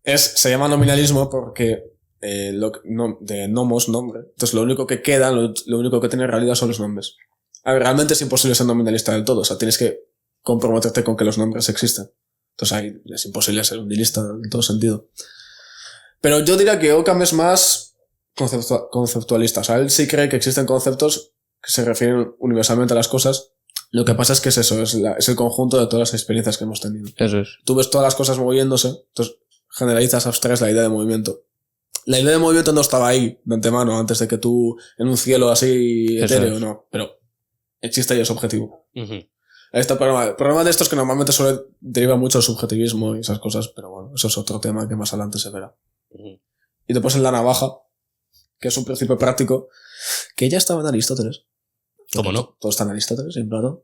[SPEAKER 2] Se llama nominalismo porque de nomos, nombre. Entonces lo único que queda, lo único que tiene realidad son los nombres. A ver, realmente es imposible ser nominalista del todo. O sea, tienes que comprometerte con que los nombres existen. Entonces ahí es imposible ser un nihilista en todo sentido. Pero yo diría que Occam es más conceptualista. O sea, él sí cree que existen conceptos que se refieren universalmente a las cosas. Lo que pasa es que es eso, es el conjunto de todas las experiencias que hemos tenido.
[SPEAKER 3] Eso es.
[SPEAKER 2] Tú ves todas las cosas moviéndose, entonces generalizas, abstraes la idea de movimiento. La idea de movimiento no estaba ahí de antemano, antes de que tú, en un cielo así
[SPEAKER 3] Eso
[SPEAKER 2] etéreo,
[SPEAKER 3] es.
[SPEAKER 2] no. Pero existe y es objetivo.
[SPEAKER 1] Ujú.
[SPEAKER 2] Ahí está el problema. El problema de esto es que normalmente deriva mucho el subjetivismo y esas cosas, pero bueno, eso es otro tema que más adelante se verá.
[SPEAKER 1] Ujú.
[SPEAKER 2] Y después en la navaja, que es un principio práctico, que ya estaba en Aristóteles.
[SPEAKER 1] ¿Cómo no?
[SPEAKER 2] Todo está en Aristóteles, en Platón.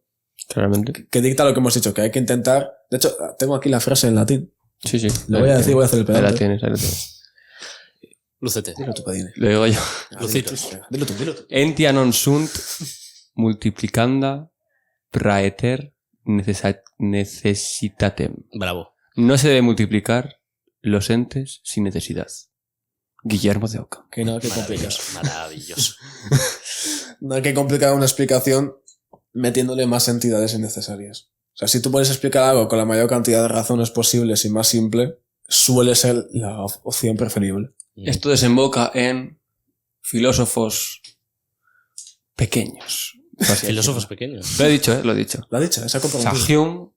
[SPEAKER 3] Claramente.
[SPEAKER 2] Que dicta lo que hemos dicho, que hay que intentar... De hecho, tengo aquí la frase en latín.
[SPEAKER 3] Sí.
[SPEAKER 2] Lo voy a decir, voy a hacer el
[SPEAKER 3] Ahí la
[SPEAKER 2] pedante.
[SPEAKER 3] tienes, ahí la tienes.
[SPEAKER 1] Lúcete.
[SPEAKER 2] Dilo tú, Padine.
[SPEAKER 3] Lo digo yo.
[SPEAKER 1] Lucitos.
[SPEAKER 2] Dilo tú, dilo tú.
[SPEAKER 3] Entia non sunt multiplicanda praeter necessitatem.
[SPEAKER 1] Bravo.
[SPEAKER 3] No se debe multiplicar los entes sin necesidad. Guillermo de Oca.
[SPEAKER 2] Que no hay que complicar.
[SPEAKER 1] Maravilloso.
[SPEAKER 2] No hay que complicar una explicación metiéndole más entidades innecesarias. O sea, si tú puedes explicar algo con la mayor cantidad de razones posibles y más simple, suele ser la opción preferible.
[SPEAKER 3] Esto desemboca en filósofos pequeños.
[SPEAKER 1] Filósofos pequeños.
[SPEAKER 3] Lo he dicho, lo he dicho.
[SPEAKER 2] ¿Lo ha dicho? Esa
[SPEAKER 3] O sea,
[SPEAKER 2] comprometido.
[SPEAKER 3] Hume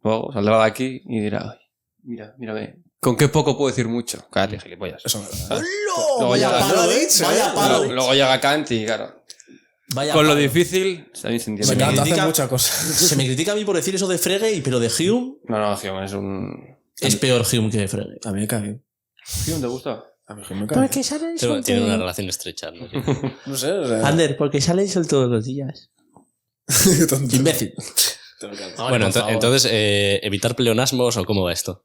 [SPEAKER 3] luego saldrá de aquí y dirá, "Ay, mírame, ¿con qué poco puedo decir mucho?" Cállate, gilipollas.
[SPEAKER 2] Eso es verdad.
[SPEAKER 3] Luego
[SPEAKER 4] Vaya
[SPEAKER 3] llega-
[SPEAKER 4] palo,
[SPEAKER 2] lo he dicho,
[SPEAKER 4] vaya palo.
[SPEAKER 3] Luego llega Kant y claro,
[SPEAKER 4] Vaya
[SPEAKER 3] con lo
[SPEAKER 4] palo.
[SPEAKER 3] difícil también se entiende.
[SPEAKER 2] Me encanta hacer
[SPEAKER 4] critica-
[SPEAKER 2] muchas cosas.
[SPEAKER 4] Se me critica a mí por decir eso de Frege, pero de Hume
[SPEAKER 3] No, Hume es un...
[SPEAKER 4] es peor Hume que Frege.
[SPEAKER 2] A mí me cae bien.
[SPEAKER 3] ¿Hume te gusta?
[SPEAKER 2] A mí me cae bien.
[SPEAKER 4] salen
[SPEAKER 1] Tiene una relación estrecha, ¿no?
[SPEAKER 2] No sé, o sea...
[SPEAKER 4] Ander, porque sale el sol todos los días.
[SPEAKER 2] tonto.
[SPEAKER 4] Imbécil.
[SPEAKER 1] Bueno, entonces, ¿evitar pleonasmos o cómo va esto?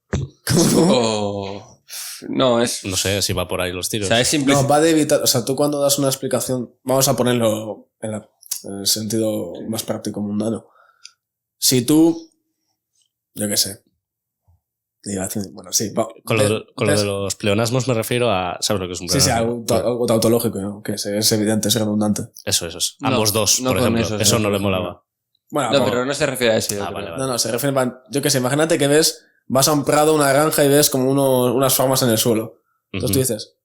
[SPEAKER 3] O... No, es...
[SPEAKER 1] No sé si va por ahí los
[SPEAKER 3] O
[SPEAKER 1] tiros.
[SPEAKER 3] sea, es simple...
[SPEAKER 2] No, va de evitar... O sea, tú cuando das una explicación... Vamos a ponerlo en el sentido más práctico mundano. Si tú... Yo qué sé. Bueno, sí.
[SPEAKER 1] Con lo de los pleonasmos me refiero a... ¿Sabes lo que es un
[SPEAKER 2] Sí, sí,
[SPEAKER 1] pleonasmo?
[SPEAKER 2] algo tautológico, ¿no? Que es evidente, es redundante.
[SPEAKER 1] Eso.
[SPEAKER 3] No,
[SPEAKER 1] Ambos dos,
[SPEAKER 3] no
[SPEAKER 1] por
[SPEAKER 3] con
[SPEAKER 1] ejemplo.
[SPEAKER 3] eso,
[SPEAKER 1] Eso
[SPEAKER 3] sí.
[SPEAKER 1] no le molaba.
[SPEAKER 2] Bueno,
[SPEAKER 3] No, pero no se refiere a eso. yo
[SPEAKER 1] Ah,
[SPEAKER 3] creo.
[SPEAKER 1] vale, vale.
[SPEAKER 2] No, se refiere yo qué sé, imagínate que vas a un prado, una granja y ves como unas formas en el suelo. Entonces tú
[SPEAKER 1] Ujú.
[SPEAKER 2] dices,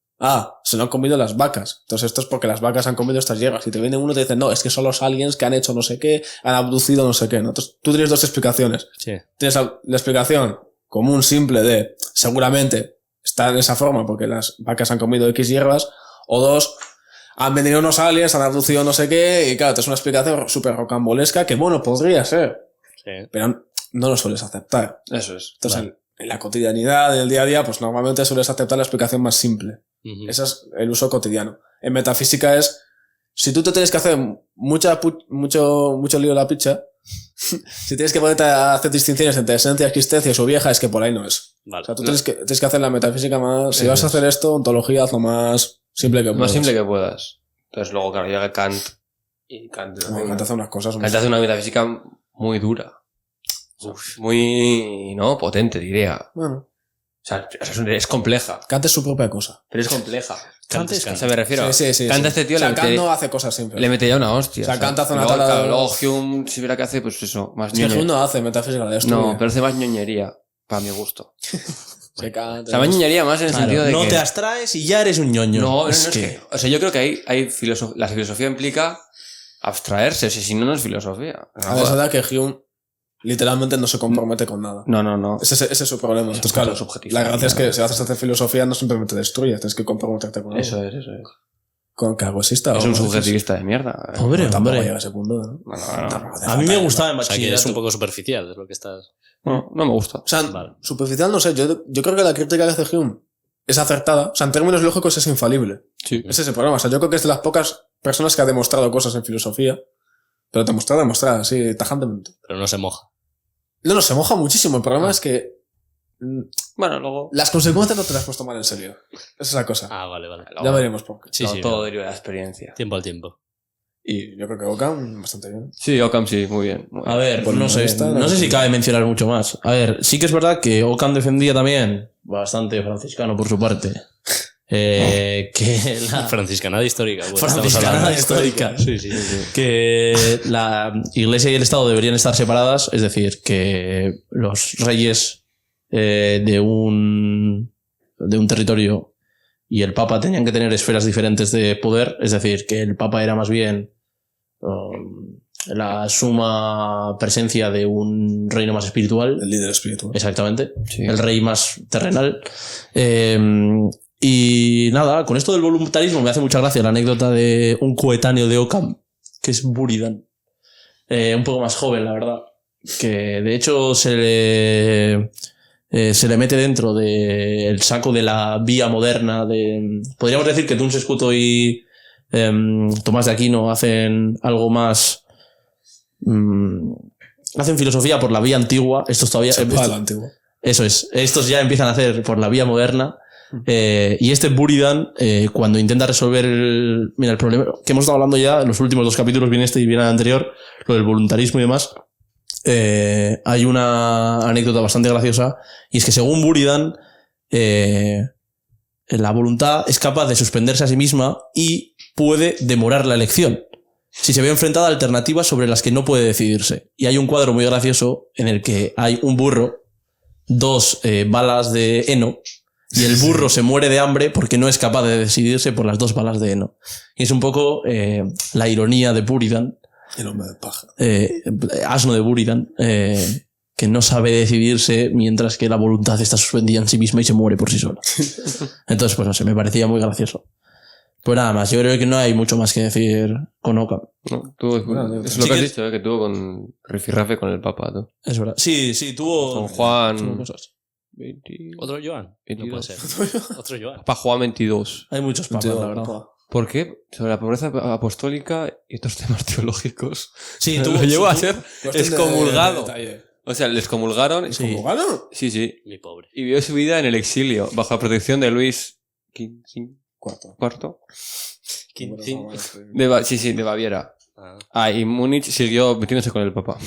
[SPEAKER 2] se lo han comido las vacas. Entonces esto es porque las vacas han comido estas hierbas. Y te viene uno y te dice, no, es que son los aliens que han hecho no sé qué, han abducido no sé qué, ¿no? Entonces tú tienes dos explicaciones.
[SPEAKER 1] Sí.
[SPEAKER 2] Tienes la explicación común, simple de, seguramente está en esa forma porque las vacas han comido X hierbas, o dos, han venido unos aliens, han abducido no sé qué, y claro, es una explicación súper rocambolesca que, bueno, podría ser,
[SPEAKER 1] Sí.
[SPEAKER 2] pero no lo sueles aceptar.
[SPEAKER 3] Eso es.
[SPEAKER 2] Entonces,
[SPEAKER 1] Vale.
[SPEAKER 2] en la cotidianidad, en el día a día, pues normalmente sueles aceptar la explicación más simple.
[SPEAKER 1] Ujú.
[SPEAKER 2] Ese es el uso cotidiano. En metafísica es, si tú te tienes que hacer mucho lío de la picha, si tienes que ponerte a hacer distinciones entre esencia, existencia y su vieja, es que por ahí no es.
[SPEAKER 1] Vale.
[SPEAKER 2] O sea, tú tienes que hacer la metafísica más, si
[SPEAKER 3] Eso
[SPEAKER 2] vas a
[SPEAKER 3] es.
[SPEAKER 2] hacer esto, ontología, haz lo más simple que puedas.
[SPEAKER 3] Más simple que puedas. Entonces luego, claro, llega Kant y Kant...
[SPEAKER 2] Me encanta hacer unas cosas.
[SPEAKER 3] Kant hace una metafísica muy dura. Muy, ¿no? Potente, diría.
[SPEAKER 2] Bueno,
[SPEAKER 3] O sea, es compleja.
[SPEAKER 2] Kant es su propia cosa.
[SPEAKER 3] Pero es compleja.
[SPEAKER 1] Kant es
[SPEAKER 3] O
[SPEAKER 1] Kant.
[SPEAKER 3] sea, me refiero.
[SPEAKER 2] Sí.
[SPEAKER 3] Kant a este tío
[SPEAKER 2] o sea,
[SPEAKER 3] le
[SPEAKER 2] Kant
[SPEAKER 3] mete-
[SPEAKER 2] no hace cosas simples.
[SPEAKER 3] Le metería una hostia.
[SPEAKER 2] O sea, Kant hace una
[SPEAKER 3] luego,
[SPEAKER 2] tabla de-
[SPEAKER 3] claro, luego Hume, si viera que hace, pues eso, más
[SPEAKER 2] Es que
[SPEAKER 3] ñoñería.
[SPEAKER 2] Hume no hace metafísica, la destruye.
[SPEAKER 3] No, pero hace más ñoñería, para mi gusto.
[SPEAKER 2] Se Kant,
[SPEAKER 3] O sea, más ñoñería más en el
[SPEAKER 4] Claro,
[SPEAKER 3] sentido de
[SPEAKER 4] no
[SPEAKER 3] que...
[SPEAKER 4] te abstraes y ya eres un ñoño.
[SPEAKER 3] No, es que... O sea, yo creo que hay la filosofía implica abstraerse, o sea, si no, no es filosofía.
[SPEAKER 2] A ver, es verdad que Hume literalmente no se compromete con nada.
[SPEAKER 3] No.
[SPEAKER 2] Ese es su problema. Entonces, claro,
[SPEAKER 3] subjetista,
[SPEAKER 2] la gracia es que
[SPEAKER 3] claro.
[SPEAKER 2] si haces hacer filosofía no simplemente destruyes, tienes que comprometerte con algo.
[SPEAKER 3] Eso es.
[SPEAKER 2] Con que algo exista.
[SPEAKER 3] Es un subjetivista de mierda.
[SPEAKER 4] Pobre,
[SPEAKER 2] Tampoco
[SPEAKER 4] hombre.
[SPEAKER 2] llega a ese punto, ¿no?
[SPEAKER 3] No.
[SPEAKER 4] A mí me gustaba en
[SPEAKER 1] O sea, que
[SPEAKER 4] bachillerato.
[SPEAKER 1] es un poco superficial, es lo que estás...
[SPEAKER 3] No me gusta.
[SPEAKER 2] O sea,
[SPEAKER 1] Vale.
[SPEAKER 2] superficial no sé. Yo creo que la crítica que hace Hume es acertada. O sea, en términos lógicos es infalible.
[SPEAKER 3] Sí.
[SPEAKER 2] Ese es el problema. O sea, yo creo que es de las pocas personas que ha demostrado cosas en filosofía. Pero demostrar, así, tajantemente.
[SPEAKER 1] Pero no se moja.
[SPEAKER 2] No, se moja muchísimo. El problema es que
[SPEAKER 3] Bueno, luego...
[SPEAKER 2] las consecuencias no te las puedes tomar en serio. Esa es la cosa.
[SPEAKER 1] Ah, vale.
[SPEAKER 2] Ya veremos por qué.
[SPEAKER 1] Sí, sí.
[SPEAKER 3] todo
[SPEAKER 1] no.
[SPEAKER 3] deriva de la experiencia.
[SPEAKER 1] Tiempo al tiempo.
[SPEAKER 2] Y yo creo que Ockham bastante bien.
[SPEAKER 3] Sí, Ockham sí, muy bien.
[SPEAKER 4] A ver,
[SPEAKER 2] Por
[SPEAKER 4] no sé.
[SPEAKER 2] modesta,
[SPEAKER 4] No sé si cabe mencionar mucho más. A ver, sí que es verdad que Ockham defendía también, bastante franciscano por su parte, que la
[SPEAKER 1] Franciscanada histórica. Bueno,
[SPEAKER 4] franciscanada
[SPEAKER 1] estamos hablando.
[SPEAKER 4] histórica,
[SPEAKER 1] Sí, sí.
[SPEAKER 4] que la Iglesia y el Estado deberían estar separadas, es decir, que los reyes de un territorio y el Papa tenían que tener esferas diferentes de poder, es decir, que el Papa era más bien la suma presencia de un reino más espiritual.
[SPEAKER 2] El líder espiritual.
[SPEAKER 4] Exactamente.
[SPEAKER 3] Sí.
[SPEAKER 4] El rey más terrenal. Y nada, con esto del voluntarismo me hace mucha gracia la anécdota de un coetáneo de Ockham, que es Buridan. Un poco más joven, la verdad. Que de hecho se le mete dentro del saco de la vía moderna. Podríamos decir que Duns Scuto y Tomás de Aquino hacen algo más. Hacen filosofía por la vía antigua. Estos todavía.
[SPEAKER 2] Se va a la antigua.
[SPEAKER 4] Eso es. Estos ya empiezan a hacer por la vía moderna. Y este Buridan, cuando intenta resolver el problema que hemos estado hablando ya en los últimos 2 capítulos, bien este y bien el anterior, lo del voluntarismo y demás, hay una anécdota bastante graciosa, y es que según Buridan, la voluntad es capaz de suspenderse a sí misma y puede demorar la elección si se ve enfrentada a alternativas sobre las que no puede decidirse. Y hay un cuadro muy gracioso en el que hay un burro, 2 balas de heno, y el burro se muere de hambre porque no es capaz de decidirse por las 2 balas de heno. Y es un poco la ironía de Buridan,
[SPEAKER 2] El hombre de paja.
[SPEAKER 4] asno de Buridan, que no sabe decidirse mientras que la voluntad está suspendida en sí misma y se muere por sí sola. Entonces, pues no sé, me parecía muy gracioso. Pues nada más, yo creo que no hay mucho más que decir con Ockham.
[SPEAKER 3] No,
[SPEAKER 2] Bueno,
[SPEAKER 3] es
[SPEAKER 4] sí
[SPEAKER 3] lo que has
[SPEAKER 4] que-
[SPEAKER 3] dicho, que tuvo con rifirrafe con el Papa, tú.
[SPEAKER 4] Es verdad. Sí, tuvo...
[SPEAKER 3] Con Juan...
[SPEAKER 4] tuvo cosas.
[SPEAKER 1] ¿Otro Joan? No
[SPEAKER 3] 22.
[SPEAKER 1] puede ser. Otro Joan.
[SPEAKER 3] Papa Juan 22.
[SPEAKER 4] Hay muchos papas, la verdad.
[SPEAKER 3] ¿Por qué? Sobre la pobreza apostólica y otros temas teológicos.
[SPEAKER 4] Sí,
[SPEAKER 3] Lo
[SPEAKER 4] tuvo...
[SPEAKER 3] llegó a
[SPEAKER 4] tuvo-
[SPEAKER 3] ser excomulgado. O sea, le excomulgaron.
[SPEAKER 4] Sí.
[SPEAKER 2] ¿Cómo gano?
[SPEAKER 3] Sí, sí.
[SPEAKER 1] Mi pobre.
[SPEAKER 3] Y vivió su vida en el exilio, bajo la protección de Luis IV.
[SPEAKER 2] Cuarto.
[SPEAKER 3] De Baviera. Y Múnich siguió metiéndose con el Papa.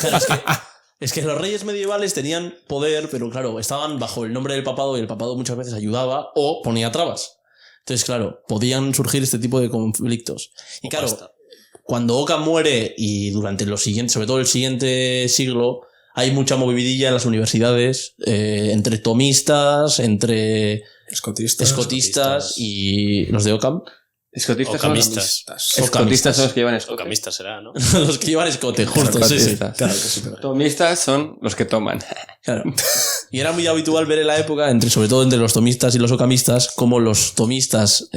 [SPEAKER 4] Claro, es que los reyes medievales tenían poder, pero claro, estaban bajo el nombre del papado y el papado muchas veces ayudaba o ponía trabas. Entonces, claro, podían surgir este tipo de conflictos. Y claro, cuando Ockham muere y durante los siguientes, sobre todo el siguiente siglo, hay mucha movidilla en las universidades, entre tomistas, entre escotistas y los de Ockham.
[SPEAKER 3] Escotistas
[SPEAKER 1] Ocamistas.
[SPEAKER 3] Escotistas son los que llevan escote.
[SPEAKER 1] Ocamistas será, ¿no?
[SPEAKER 4] Los que llevan escote, justo, sí, sí.
[SPEAKER 3] Escotistas.
[SPEAKER 2] Claro que sí, pero...
[SPEAKER 3] Tomistas son los que toman.
[SPEAKER 4] Claro. Y era muy habitual ver en la época, sobre todo entre los tomistas y los ocamistas, cómo los tomistas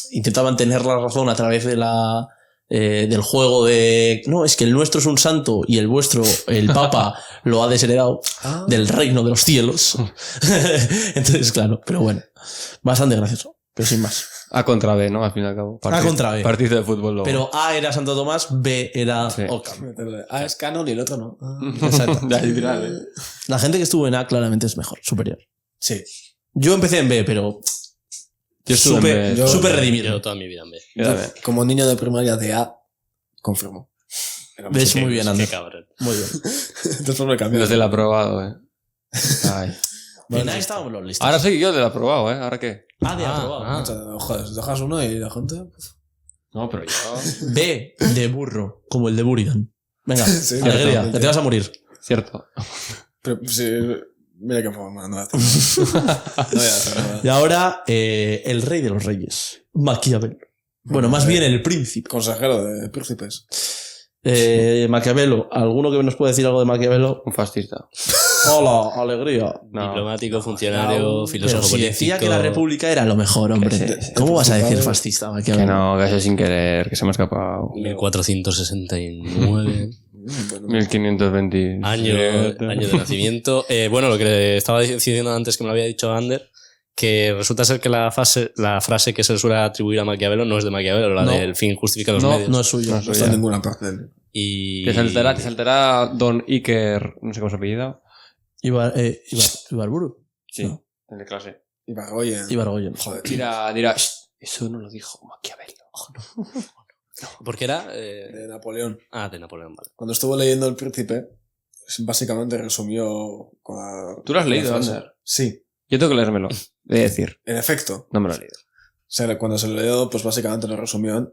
[SPEAKER 4] intentaban tener la razón a través de del juego de no, es que el nuestro es un santo y el vuestro, el Papa, lo ha desheredado del reino de los cielos. Entonces, claro, pero bueno, bastante gracioso, pero sin más.
[SPEAKER 3] A contra B, ¿no? Al fin y al cabo.
[SPEAKER 4] Contra B.
[SPEAKER 3] Partido de fútbol luego.
[SPEAKER 4] Pero A era Santo Tomás, B era
[SPEAKER 3] Sí.
[SPEAKER 4] Ockham.
[SPEAKER 2] Es canon y el otro no.
[SPEAKER 4] Exacto.
[SPEAKER 3] Ya, literal,
[SPEAKER 4] La gente que estuvo en A claramente es mejor, superior.
[SPEAKER 2] Sí.
[SPEAKER 4] Yo empecé en B, pero
[SPEAKER 3] Yo estuve en B.
[SPEAKER 2] yo-
[SPEAKER 4] súper
[SPEAKER 1] Yo
[SPEAKER 4] redimido.
[SPEAKER 1] toda mi vida en B.
[SPEAKER 3] Yo también.
[SPEAKER 2] Como niño de primaria de A, confirmo.
[SPEAKER 4] Ves muy bien,
[SPEAKER 1] Qué
[SPEAKER 4] Ander.
[SPEAKER 1] cabrón.
[SPEAKER 4] Muy bien.
[SPEAKER 2] Después me cambié.
[SPEAKER 3] Los del aprobado, Ay.
[SPEAKER 4] En A estábamos los listos.
[SPEAKER 3] Ahora soy yo del aprobado, ¿Ahora qué?
[SPEAKER 4] A de aprobado.
[SPEAKER 2] Joder, dejas uno y la gente...
[SPEAKER 3] No, pero yo...
[SPEAKER 4] B de burro, como el de Buridan. Venga,
[SPEAKER 2] Sí,
[SPEAKER 4] alegría,
[SPEAKER 2] cierto.
[SPEAKER 4] que te vas a morir.
[SPEAKER 3] Cierto.
[SPEAKER 2] Pero, sí, mira qué forma, no voy a hacer nada. No voy a hacer nada.
[SPEAKER 4] Y ahora, el rey de los reyes, Maquiavel. Bueno, más bien el príncipe.
[SPEAKER 2] Consejero de príncipes.
[SPEAKER 4] Maquiavelo. ¿Alguno que nos puede decir algo de Maquiavelo?
[SPEAKER 3] Un fascista.
[SPEAKER 4] Hola, alegría.
[SPEAKER 3] No.
[SPEAKER 1] Diplomático, funcionario,
[SPEAKER 4] Pero
[SPEAKER 1] filósofo
[SPEAKER 4] si
[SPEAKER 1] político.
[SPEAKER 4] decía que la república era lo mejor, hombre.
[SPEAKER 3] Sí,
[SPEAKER 4] ¿Cómo vas a decir
[SPEAKER 2] principal.
[SPEAKER 4] fascista,
[SPEAKER 3] Que
[SPEAKER 4] Maquiavelo?
[SPEAKER 3] no, que ha sido sin querer, que se me ha escapado.
[SPEAKER 1] 1469.
[SPEAKER 2] Bueno,
[SPEAKER 3] 1520.
[SPEAKER 1] año de nacimiento. Bueno, lo que estaba diciendo antes que me lo había dicho Ander, que resulta ser que la frase que se le suele atribuir a Maquiavelo no es de Maquiavelo, la
[SPEAKER 4] No.
[SPEAKER 1] del fin justifica los
[SPEAKER 4] No,
[SPEAKER 1] medios.
[SPEAKER 4] no es suyo.
[SPEAKER 3] No,
[SPEAKER 2] no está en ninguna parte del libro.
[SPEAKER 1] Y...
[SPEAKER 3] Te saltará Don Iker, no sé cómo se apellida.
[SPEAKER 4] Ibarburu.
[SPEAKER 3] Sí,
[SPEAKER 4] No.
[SPEAKER 3] el de clase.
[SPEAKER 2] Y Bargoyen.
[SPEAKER 4] Ibargoyen.
[SPEAKER 2] Joder.
[SPEAKER 3] Dirá, "Shh, eso no lo dijo Maquiavelo.
[SPEAKER 1] ¿Por qué era?
[SPEAKER 2] De Napoleón.
[SPEAKER 1] De Napoleón, vale.
[SPEAKER 2] Cuando estuvo leyendo El Príncipe, básicamente resumió con la...
[SPEAKER 3] ¿Tú lo has
[SPEAKER 2] con la
[SPEAKER 3] leído,
[SPEAKER 2] frase.
[SPEAKER 3] Ander?
[SPEAKER 2] Sí,
[SPEAKER 3] Yo tengo que leérmelo. De decir,
[SPEAKER 2] en efecto.
[SPEAKER 3] no me lo he leído.
[SPEAKER 2] O sea, cuando se lo leyó, pues básicamente lo resumió en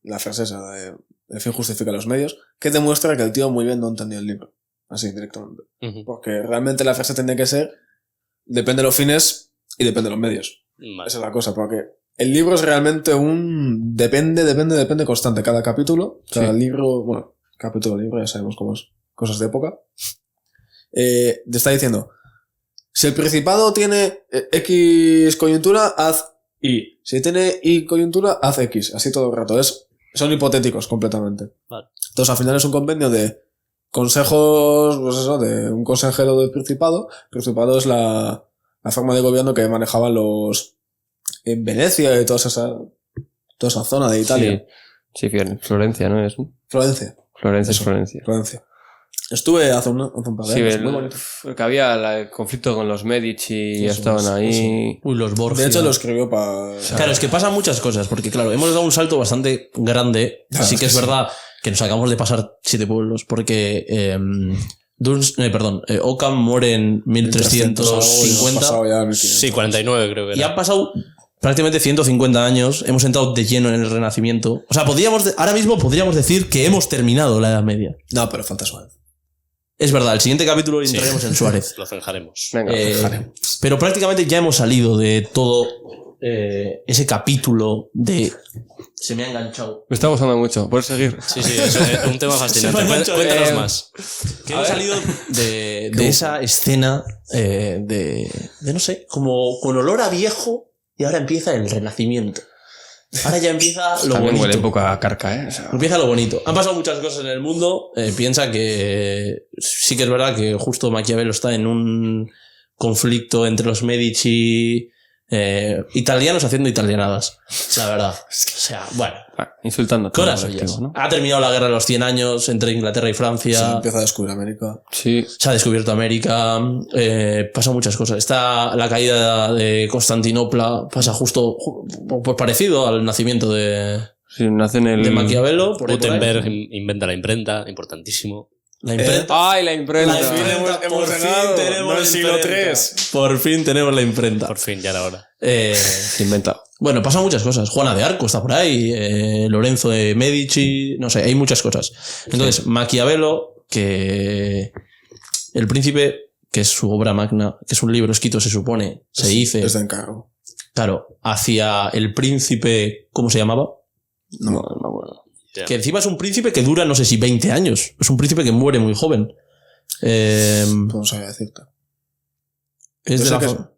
[SPEAKER 2] la frase esa de el fin justifica los medios, que demuestra que el tío muy bien no entendió el libro. Así, directamente.
[SPEAKER 1] Ujú.
[SPEAKER 2] Porque realmente la frase tendría que ser depende de los fines y depende de los medios.
[SPEAKER 1] Vale.
[SPEAKER 2] Esa es la cosa, porque el libro es realmente un depende constante. Cada capítulo, cada libro, bueno, capítulo, libro, ya sabemos cómo es, cosas de época, te está diciendo, si el Principado tiene X coyuntura, haz Y. Si tiene Y coyuntura, haz X. Así todo el rato. Son hipotéticos completamente.
[SPEAKER 1] Vale.
[SPEAKER 2] Entonces al final es un compendio de consejos, pues eso, de un consejero del Principado. El Principado es la forma de gobierno que manejaban los en Venecia y toda esa zona de Italia.
[SPEAKER 3] Sí, Florencia, ¿no es?
[SPEAKER 2] Florencia.
[SPEAKER 3] Florencia es
[SPEAKER 2] Eso.
[SPEAKER 3] Florencia.
[SPEAKER 2] Florencia. Estuve hace un par de
[SPEAKER 3] Sí,
[SPEAKER 2] años. Muy bonito.
[SPEAKER 3] que había el conflicto con los Medici y
[SPEAKER 2] Eso
[SPEAKER 3] estaban
[SPEAKER 2] es,
[SPEAKER 3] ahí.
[SPEAKER 4] Uy, los Borgia.
[SPEAKER 2] De hecho lo escribió para...
[SPEAKER 4] Claro, es que pasan muchas cosas, porque claro, hemos dado un salto bastante grande.
[SPEAKER 2] Claro,
[SPEAKER 4] sí que es
[SPEAKER 2] sí.
[SPEAKER 4] verdad que nos acabamos de pasar 7 pueblos, porque Occam muere en 1350
[SPEAKER 2] pasado ya 1500.
[SPEAKER 1] Sí, 49 creo que
[SPEAKER 4] y
[SPEAKER 1] era.
[SPEAKER 4] han pasado prácticamente 150 años. Hemos entrado de lleno en el Renacimiento. O sea, ahora mismo podríamos decir que hemos terminado la Edad Media.
[SPEAKER 2] No, pero falta Suárez.
[SPEAKER 4] Es verdad, el siguiente capítulo
[SPEAKER 1] Sí.
[SPEAKER 4] entraremos en Suárez.
[SPEAKER 1] Lo zanjaremos.
[SPEAKER 3] Venga,
[SPEAKER 4] Pero prácticamente ya hemos salido de todo ese capítulo de... Se me ha enganchado.
[SPEAKER 3] me está gustando mucho. ¿Puedes seguir?
[SPEAKER 1] Sí, es un tema fascinante.
[SPEAKER 4] Se me ha hecho,
[SPEAKER 1] Cuéntanos más.
[SPEAKER 4] Que hemos salido de esa escena de no sé, como con olor a viejo, y ahora empieza el renacimiento. Ahora ya empieza lo
[SPEAKER 3] También
[SPEAKER 4] bonito.
[SPEAKER 3] huele un poco a carca, ¿eh? O sea,
[SPEAKER 4] Empieza lo bonito. Han pasado muchas cosas en el mundo. Piensa que sí que es verdad que justo Maquiavelo está en un conflicto entre los Medici, italianos haciendo italianadas. La verdad. O sea, bueno.
[SPEAKER 3] insultando a todo
[SPEAKER 4] Coras
[SPEAKER 3] el colectivo,
[SPEAKER 4] ollas.
[SPEAKER 3] ¿no?
[SPEAKER 4] Ha terminado la guerra de los 100 años entre Inglaterra y Francia.
[SPEAKER 2] Se empieza a descubrir América.
[SPEAKER 3] Sí.
[SPEAKER 4] Se ha descubierto América, pasan muchas cosas. Está la caída de Constantinopla, pasa justo pues parecido al nacimiento de
[SPEAKER 3] Nacen
[SPEAKER 4] de Maquiavelo. Por ahí, por ahí.
[SPEAKER 1] Gutenberg inventa la imprenta, importantísimo.
[SPEAKER 4] La imprenta.
[SPEAKER 3] ¡Ay, la imprenta!
[SPEAKER 4] La imprenta,
[SPEAKER 2] hemos
[SPEAKER 4] por fin
[SPEAKER 2] ganado,
[SPEAKER 4] tenemos
[SPEAKER 2] no
[SPEAKER 4] la
[SPEAKER 2] el siglo
[SPEAKER 4] imprenta.
[SPEAKER 2] III.
[SPEAKER 4] Por fin tenemos la imprenta.
[SPEAKER 1] Por fin, ya era hora.
[SPEAKER 3] Se inventa.
[SPEAKER 4] Bueno, pasan muchas cosas. Juana de Arco está por ahí, Lorenzo de Medici, no sé, hay muchas cosas. Entonces, Maquiavelo, que El Príncipe, que es su obra magna, que es un libro escrito, se supone, se dice,
[SPEAKER 2] Es de encargo.
[SPEAKER 4] claro, hacia el príncipe, ¿cómo se llamaba?
[SPEAKER 3] No, no me acuerdo.
[SPEAKER 1] Ya.
[SPEAKER 4] Que encima es un príncipe que dura, no sé si 20 años. Es un príncipe que muere muy joven.
[SPEAKER 2] No sabía decirte.
[SPEAKER 4] Es
[SPEAKER 2] Yo
[SPEAKER 4] de
[SPEAKER 2] sé
[SPEAKER 4] la
[SPEAKER 2] que es-
[SPEAKER 4] forma.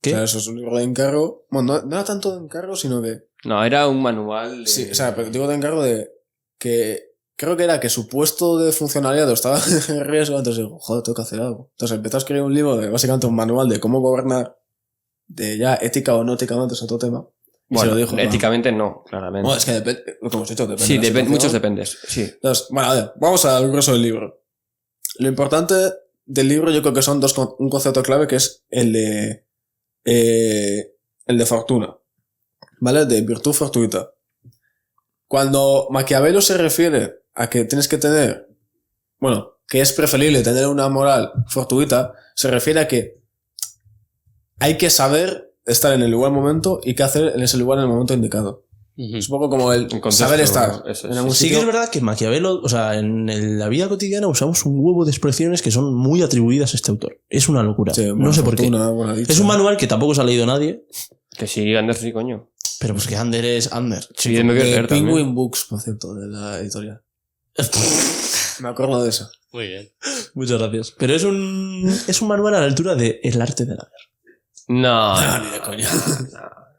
[SPEAKER 4] ¿Qué?
[SPEAKER 2] O sea, eso es un libro de encargo. Bueno, no era tanto de encargo, sino de...
[SPEAKER 3] No, era un manual de...
[SPEAKER 2] Sí, o sea, pero digo de encargo de que... Creo que era que su puesto de funcionariado estaba en riesgo, entonces digo, joder, tengo que hacer algo. Entonces empezó a escribir un libro de básicamente un manual de cómo gobernar, de ya ética o no éticamente, es otro tema. Y
[SPEAKER 3] Bueno,
[SPEAKER 2] se lo dijo.
[SPEAKER 3] éticamente no, claramente.
[SPEAKER 2] Bueno, es que depende, lo que hemos dicho, depende.
[SPEAKER 3] sí,
[SPEAKER 2] de la situación.
[SPEAKER 3] muchos dependes. Sí.
[SPEAKER 2] Entonces, bueno, a ver, vamos al grueso del libro. Lo importante del libro yo creo que son un concepto clave, que es el de fortuna, ¿vale? De virtud fortuita. Cuando Maquiavelo se refiere a que tienes que tener, bueno, que es preferible tener una moral fortuita, se refiere a que hay que saber estar en el lugar momento y qué hacer en ese lugar en el momento indicado. Es un poco como el
[SPEAKER 3] contexto,
[SPEAKER 2] saber estar
[SPEAKER 3] eso,
[SPEAKER 2] en
[SPEAKER 3] sí.
[SPEAKER 2] algún
[SPEAKER 4] Sí que
[SPEAKER 2] sitio.
[SPEAKER 4] es verdad que Maquiavelo, o sea, en la vida cotidiana usamos un huevo de expresiones que son muy atribuidas a este autor. Es una locura.
[SPEAKER 2] Sí,
[SPEAKER 4] no
[SPEAKER 2] buena
[SPEAKER 4] sé por qué.
[SPEAKER 2] fortuna, buena dicha.
[SPEAKER 4] Es un manual que tampoco se ha leído nadie.
[SPEAKER 3] Que sí, Anders, sí, coño.
[SPEAKER 4] Pero pues que Under es Under.
[SPEAKER 3] Sí, me quiero leer también.
[SPEAKER 2] Penguin Books, por cierto, de la editorial. Me acuerdo de eso.
[SPEAKER 1] Muy bien.
[SPEAKER 4] Muchas gracias. Pero es un manual a la altura de El arte de la guerra.
[SPEAKER 3] No.
[SPEAKER 2] Ni de coña.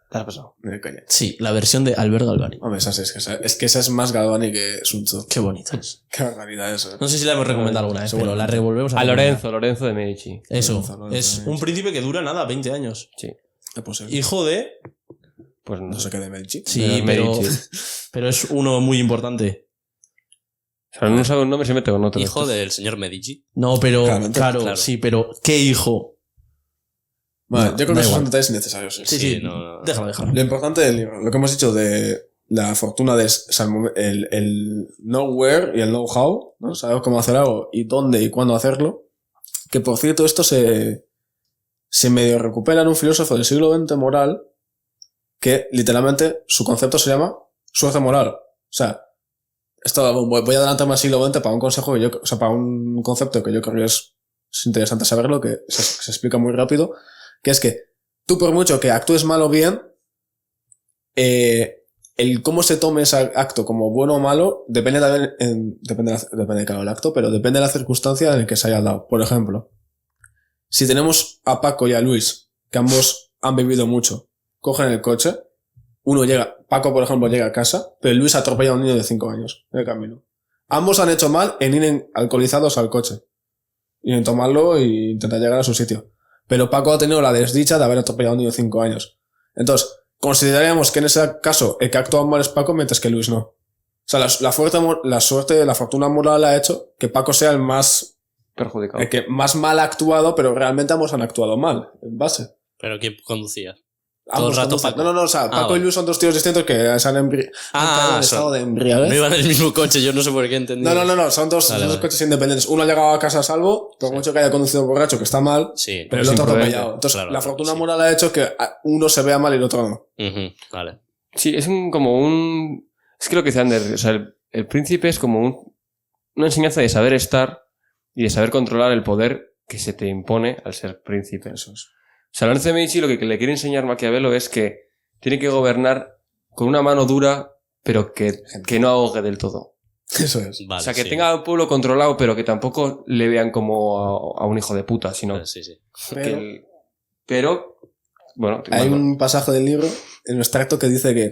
[SPEAKER 4] ¿Te has pasado?
[SPEAKER 2] Ni de coña.
[SPEAKER 4] Sí, la versión de Albert Galvani.
[SPEAKER 2] Hombre, es que esa es más Galvani que Sun Tzu.
[SPEAKER 4] Qué bonita es.
[SPEAKER 2] Qué barbaridad eso.
[SPEAKER 4] No sé si la hemos recomendado alguna vez, pero la revolvemos
[SPEAKER 3] A
[SPEAKER 4] recomendar.
[SPEAKER 3] Lorenzo de Medici.
[SPEAKER 4] Eso.
[SPEAKER 2] Lorenzo
[SPEAKER 4] Es
[SPEAKER 2] de
[SPEAKER 4] un príncipe que dura nada, 20 años.
[SPEAKER 3] Sí.
[SPEAKER 2] Es posible.
[SPEAKER 4] Hijo de...
[SPEAKER 3] Pues no
[SPEAKER 2] No
[SPEAKER 3] sé.
[SPEAKER 2] sé qué de Medici.
[SPEAKER 4] Sí,
[SPEAKER 3] De
[SPEAKER 4] pero,
[SPEAKER 3] Medici.
[SPEAKER 4] pero es uno muy importante.
[SPEAKER 3] O sea, no sabe un nombre, se mete con otro.
[SPEAKER 1] Hijo del señor Medici.
[SPEAKER 4] No, pero...
[SPEAKER 2] Claramente.
[SPEAKER 4] Claro, sí, pero... ¿Qué hijo?
[SPEAKER 2] Vale,
[SPEAKER 4] No,
[SPEAKER 2] yo creo
[SPEAKER 4] da
[SPEAKER 2] que esos
[SPEAKER 4] igual.
[SPEAKER 2] son detalles innecesarios.
[SPEAKER 4] Sí,
[SPEAKER 1] no.
[SPEAKER 4] Déjalo.
[SPEAKER 2] Lo importante del libro, lo que hemos dicho de la fortuna de el know-where y el know-how, ¿no? Saber cómo hacer algo y dónde y cuándo hacerlo. Que por cierto, esto se medio recupera en un filósofo del siglo XX moral que literalmente su concepto se llama suerte moral. O sea, esto voy a adelantarme al siglo XX para un consejo que o sea, para un concepto que yo creo que es interesante saberlo, que se explica muy rápido, que es que tú por mucho que actúes mal o bien, el cómo se tome ese acto como bueno o malo depende también, depende claro del acto, pero depende de la circunstancia en la que se haya dado. Por ejemplo, si tenemos a Paco y a Luis, que ambos han bebido mucho, cogen el coche, Paco por ejemplo llega a casa, pero Luis atropella a un niño de 5 años en el camino. Ambos han hecho mal en ir alcoholizados al coche y en tomarlo e intentar llegar a su sitio. Pero Paco ha tenido la desdicha de haber atropellado a un niño de 5 años. Entonces, consideraríamos que en ese caso el que ha actuado mal es Paco, mientras que Luis no. O sea, la fortuna moral ha hecho que Paco sea el
[SPEAKER 3] Perjudicado.
[SPEAKER 2] que más mal ha actuado, pero realmente ambos han actuado mal, en base.
[SPEAKER 1] ¿Pero quién conducía?
[SPEAKER 2] Ambos
[SPEAKER 1] el rato
[SPEAKER 2] conducen.
[SPEAKER 1] Paco.
[SPEAKER 2] No, o sea, Paco
[SPEAKER 1] vale.
[SPEAKER 2] y Luis son dos tíos distintos que se han caído en estado de embriaguez.
[SPEAKER 1] No iban en el mismo coche, yo no sé por qué entendí.
[SPEAKER 2] No, son dos
[SPEAKER 1] Vale.
[SPEAKER 2] coches independientes. Uno ha llegado a casa a salvo, por mucho que haya conducido borracho, que está mal,
[SPEAKER 1] Sí.
[SPEAKER 2] pero el
[SPEAKER 3] sin
[SPEAKER 2] otro ha
[SPEAKER 3] prudencia.
[SPEAKER 2] atropellado. Entonces,
[SPEAKER 1] Claro,
[SPEAKER 2] la fortuna
[SPEAKER 1] sí.
[SPEAKER 2] moral ha hecho que uno se vea mal y el otro no.
[SPEAKER 1] Ujú, vale.
[SPEAKER 3] Sí, es es que lo que dice Ander, o sea, el príncipe es como una enseñanza de saber estar y de saber controlar el poder que se te impone al ser príncipe.
[SPEAKER 2] Eso es.
[SPEAKER 3] O sea, Lorenzo de Medici lo que le quiere enseñar Maquiavelo es que tiene que gobernar con una mano dura, pero que no ahogue del todo.
[SPEAKER 2] Eso es.
[SPEAKER 1] Vale,
[SPEAKER 3] O sea, que
[SPEAKER 1] sí.
[SPEAKER 3] tenga al pueblo controlado, pero que tampoco le vean como a un hijo de puta, sino
[SPEAKER 1] Sí, sí.
[SPEAKER 3] pero bueno,
[SPEAKER 2] Hay
[SPEAKER 3] bueno,
[SPEAKER 2] un pasaje del libro, en un extracto, que dice que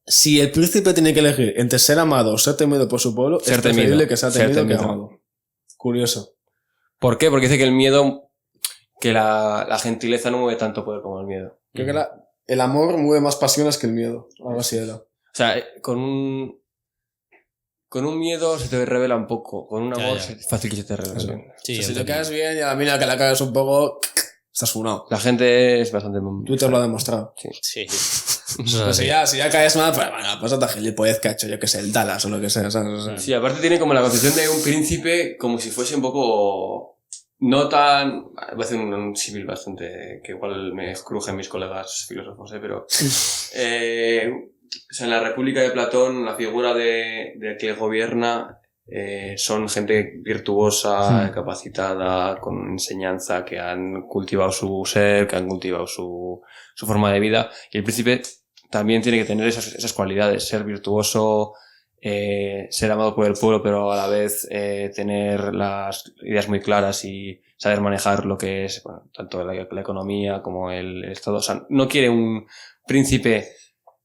[SPEAKER 2] si el príncipe tiene que elegir entre ser amado o ser temido por su pueblo,
[SPEAKER 3] Ser
[SPEAKER 2] es preferible
[SPEAKER 3] temido.
[SPEAKER 2] que sea
[SPEAKER 3] Ser
[SPEAKER 2] temido que
[SPEAKER 3] temido.
[SPEAKER 2] amado. Curioso.
[SPEAKER 3] ¿por qué? Porque dice que el miedo, que la gentileza no mueve tanto poder como el miedo.
[SPEAKER 2] Creo que el amor mueve más pasiones que el miedo. Algo así era.
[SPEAKER 3] O sea, con un miedo se te revela un poco, con un
[SPEAKER 1] Ya,
[SPEAKER 3] amor
[SPEAKER 1] ya.
[SPEAKER 3] es fácil que se te revele.
[SPEAKER 2] Eso.
[SPEAKER 1] Sí,
[SPEAKER 2] O sea, si te
[SPEAKER 1] entendido.
[SPEAKER 2] caes bien y a la mina que la caes un poco, estás funado.
[SPEAKER 3] La gente es bastante...
[SPEAKER 2] Twitter lo ha demostrado.
[SPEAKER 1] Sí. Eso es
[SPEAKER 2] Pero
[SPEAKER 1] así.
[SPEAKER 2] si ya caes mal, pues bueno, pues otra gilipollez que ha hecho, yo que sé, el Dallas o lo que sea, ¿sabes? O sea,
[SPEAKER 3] Sí, aparte tiene como la concepción de un príncipe como si fuese un poco... No tan... Voy a hacer un símil bastante... que igual me crujen mis colegas filósofos, pero... o sea, en la República de Platón, la figura de que gobierna son gente virtuosa, capacitada, con enseñanza, que han cultivado su ser, que han cultivado su forma de vida. Y el príncipe también tiene que tener esas cualidades, ser virtuoso, ser amado por el pueblo, pero a la vez tener las ideas muy claras y saber manejar lo que es, bueno, tanto la economía como el Estado. O sea, no quiere un príncipe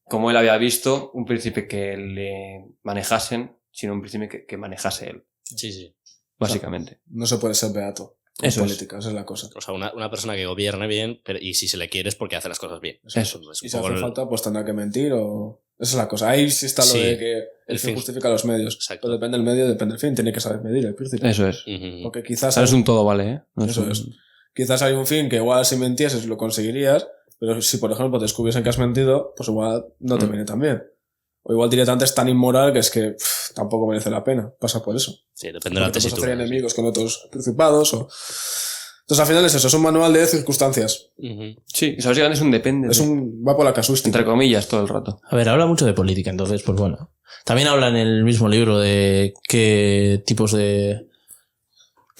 [SPEAKER 3] como él había visto, un príncipe que le manejasen, sino un príncipe que manejase él,
[SPEAKER 1] Sí, sí.
[SPEAKER 3] básicamente.
[SPEAKER 2] no se puede ser beato. Con
[SPEAKER 3] Eso es.
[SPEAKER 2] política, esa es la cosa.
[SPEAKER 1] O sea, una persona que gobierne bien, y si se le quiere es porque hace las cosas bien.
[SPEAKER 3] Eso.
[SPEAKER 1] Es
[SPEAKER 2] Y
[SPEAKER 1] un
[SPEAKER 2] si
[SPEAKER 1] poco
[SPEAKER 2] hace
[SPEAKER 1] el-
[SPEAKER 2] falta, pues tendrá que mentir o... Esa es la cosa. Ahí sí está lo
[SPEAKER 1] Sí,
[SPEAKER 2] de que el
[SPEAKER 1] el
[SPEAKER 2] fin
[SPEAKER 1] fin.
[SPEAKER 2] justifica los medios.
[SPEAKER 1] Exacto.
[SPEAKER 2] Pero depende del medio, depende del fin. Tiene que saber medir el príncipe.
[SPEAKER 3] Eso es.
[SPEAKER 1] Ujú.
[SPEAKER 2] Porque
[SPEAKER 3] O
[SPEAKER 2] quizás...
[SPEAKER 3] sea, no es un todo vale, ¿eh? No
[SPEAKER 2] Eso
[SPEAKER 3] un-
[SPEAKER 2] es. Quizás hay un fin que igual si mentieses lo conseguirías, pero si por ejemplo te descubriesen que has mentido, pues igual no te viene tan bien. O igual directamente es tan inmoral que es que tampoco merece la pena pasar por eso.
[SPEAKER 1] Sí, depende de la
[SPEAKER 2] Porque te puedes
[SPEAKER 1] tesitura.
[SPEAKER 2] hacer enemigos con otros principados o... Entonces al final es eso, es un manual de circunstancias.
[SPEAKER 1] Ujú.
[SPEAKER 3] Sí, o sea, básicamente es un depende.
[SPEAKER 2] Va por la casuística.
[SPEAKER 3] Entre comillas, todo el rato.
[SPEAKER 4] A ver, habla mucho de política, entonces, pues bueno. También habla en el mismo libro de qué tipos de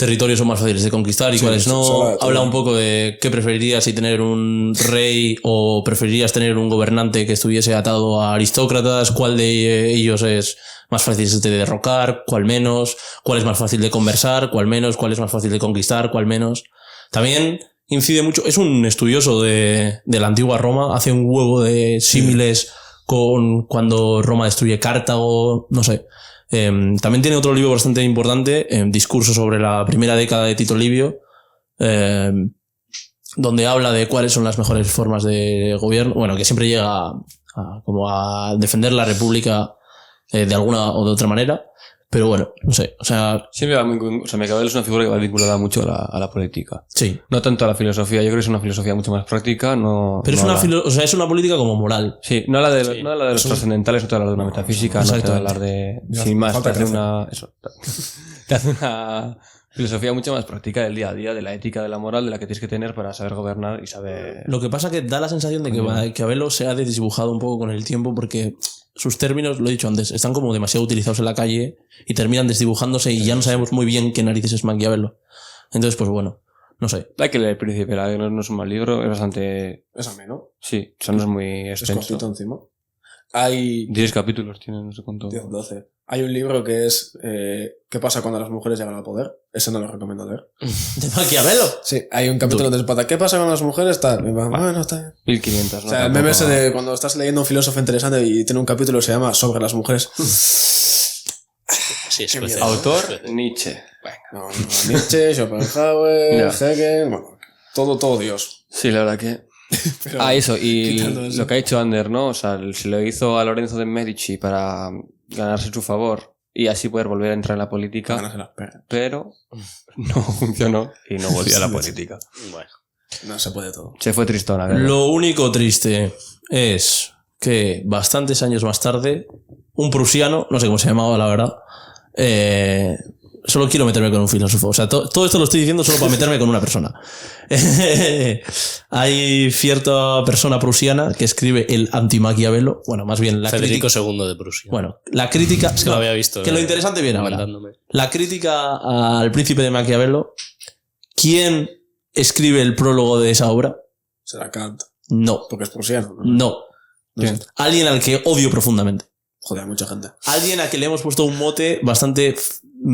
[SPEAKER 4] territorios son más fáciles de conquistar y
[SPEAKER 2] Sí,
[SPEAKER 4] cuáles no.
[SPEAKER 2] sobre todo.
[SPEAKER 4] Habla un poco de qué preferirías, si tener un rey o preferirías tener un gobernante que estuviese atado a aristócratas, cuál de ellos es más fácil de derrocar, cuál menos, cuál es más fácil de conversar, cuál menos, cuál es más fácil de conquistar, cuál menos. También incide mucho, es un estudioso de la antigua Roma, hace un huevo de símiles con cuando Roma destruye Cartago, no sé. También tiene otro libro bastante importante, Discurso sobre la primera década de Tito Livio, donde habla de cuáles son las mejores formas de gobierno, bueno, que siempre llega como a defender la república de alguna o de otra manera, pero bueno, no sé, o sea,
[SPEAKER 3] Siempre va muy, o sea, Maquiavelo es una figura que va vinculada mucho a la política.
[SPEAKER 4] sí.
[SPEAKER 3] No tanto a la filosofía, yo creo que es una filosofía mucho más práctica, no...
[SPEAKER 4] Pero es
[SPEAKER 3] no
[SPEAKER 4] una,
[SPEAKER 3] la-
[SPEAKER 4] o sea, es una política como moral.
[SPEAKER 3] Sí, no la de, no la de los trascendentales, no te habla de una metafísica, no te
[SPEAKER 4] Exactamente.
[SPEAKER 3] hablar de...
[SPEAKER 2] Ya,
[SPEAKER 3] Sin más, te
[SPEAKER 2] falta
[SPEAKER 3] hace
[SPEAKER 2] crecer.
[SPEAKER 3] una... Eso. Te hace una filosofía mucho más práctica del día a día, de la ética, de la moral, de la que tienes que tener para saber gobernar y saber...
[SPEAKER 4] Lo que pasa que da la sensación de que Maquiavelo se ha desdibujado un poco con el tiempo porque sus términos, lo he dicho antes, están como demasiado utilizados en la calle y terminan desdibujándose y ya no sabemos muy bien qué narices es Maquiavelo. Entonces, pues bueno, no sé.
[SPEAKER 3] Hay que leer El Príncipe, no es un mal libro, es bastante...
[SPEAKER 2] Es a mí, ¿no?
[SPEAKER 3] Sí, o sea, no es muy
[SPEAKER 2] Es
[SPEAKER 3] extenso.
[SPEAKER 2] cortito encima. Hay
[SPEAKER 3] 10 capítulos tiene, no sé cuánto.
[SPEAKER 2] 10, 12. Hay un libro que es ¿Qué pasa cuando las mujeres llegan al poder? Ese no lo recomiendo leer.
[SPEAKER 4] ¿De Maquiavelo?
[SPEAKER 2] Sí, hay un capítulo donde se pasa ¿qué pasa cuando las mujeres? Tal. Y va, bueno, está bien.
[SPEAKER 3] 1500, ¿no?
[SPEAKER 2] O sea, el meme ese de cuando estás leyendo un filósofo interesante y tiene un capítulo que se llama Sobre las mujeres.
[SPEAKER 1] Sí, es
[SPEAKER 2] Qué
[SPEAKER 1] juez.
[SPEAKER 2] miedo.
[SPEAKER 3] Autor, Nietzsche.
[SPEAKER 2] No, Nietzsche, Schopenhauer,
[SPEAKER 3] Ya.
[SPEAKER 2] Hegel, bueno, todo Dios.
[SPEAKER 3] Sí, la verdad que...
[SPEAKER 2] Pero,
[SPEAKER 3] Eso, y
[SPEAKER 2] quitando eso.
[SPEAKER 3] lo que ha hecho Ander, ¿no? O sea, se lo hizo a Lorenzo de Medici para ganarse su favor y así poder volver a entrar en la política,
[SPEAKER 2] Ganas en las perras.
[SPEAKER 3] pero no funcionó y no volvió a la política.
[SPEAKER 1] Bueno,
[SPEAKER 2] No se puede todo.
[SPEAKER 3] Se fue tristona, creo.
[SPEAKER 4] Lo único triste es que bastantes años más tarde, un prusiano, no sé cómo se llamaba la verdad, solo quiero meterme con un filósofo. O sea, todo esto lo estoy diciendo solo para meterme con una persona. Hay cierta persona prusiana que escribe el anti-Maquiavelo. Bueno, más bien la
[SPEAKER 1] Federico
[SPEAKER 4] crítica.
[SPEAKER 1] II de Prusia.
[SPEAKER 4] Bueno, la crítica.
[SPEAKER 1] es que lo había visto.
[SPEAKER 4] Que lo interesante viene ahora.
[SPEAKER 1] comentándome.
[SPEAKER 4] La crítica al príncipe de Maquiavelo. ¿Quién escribe el prólogo de esa obra?
[SPEAKER 2] Será Kant.
[SPEAKER 4] No.
[SPEAKER 2] Porque es prusiano. ¿no?
[SPEAKER 4] No.
[SPEAKER 2] No sé.
[SPEAKER 4] Alguien al que odio profundamente.
[SPEAKER 2] Joder, mucha gente.
[SPEAKER 4] Alguien a que le hemos puesto un mote bastante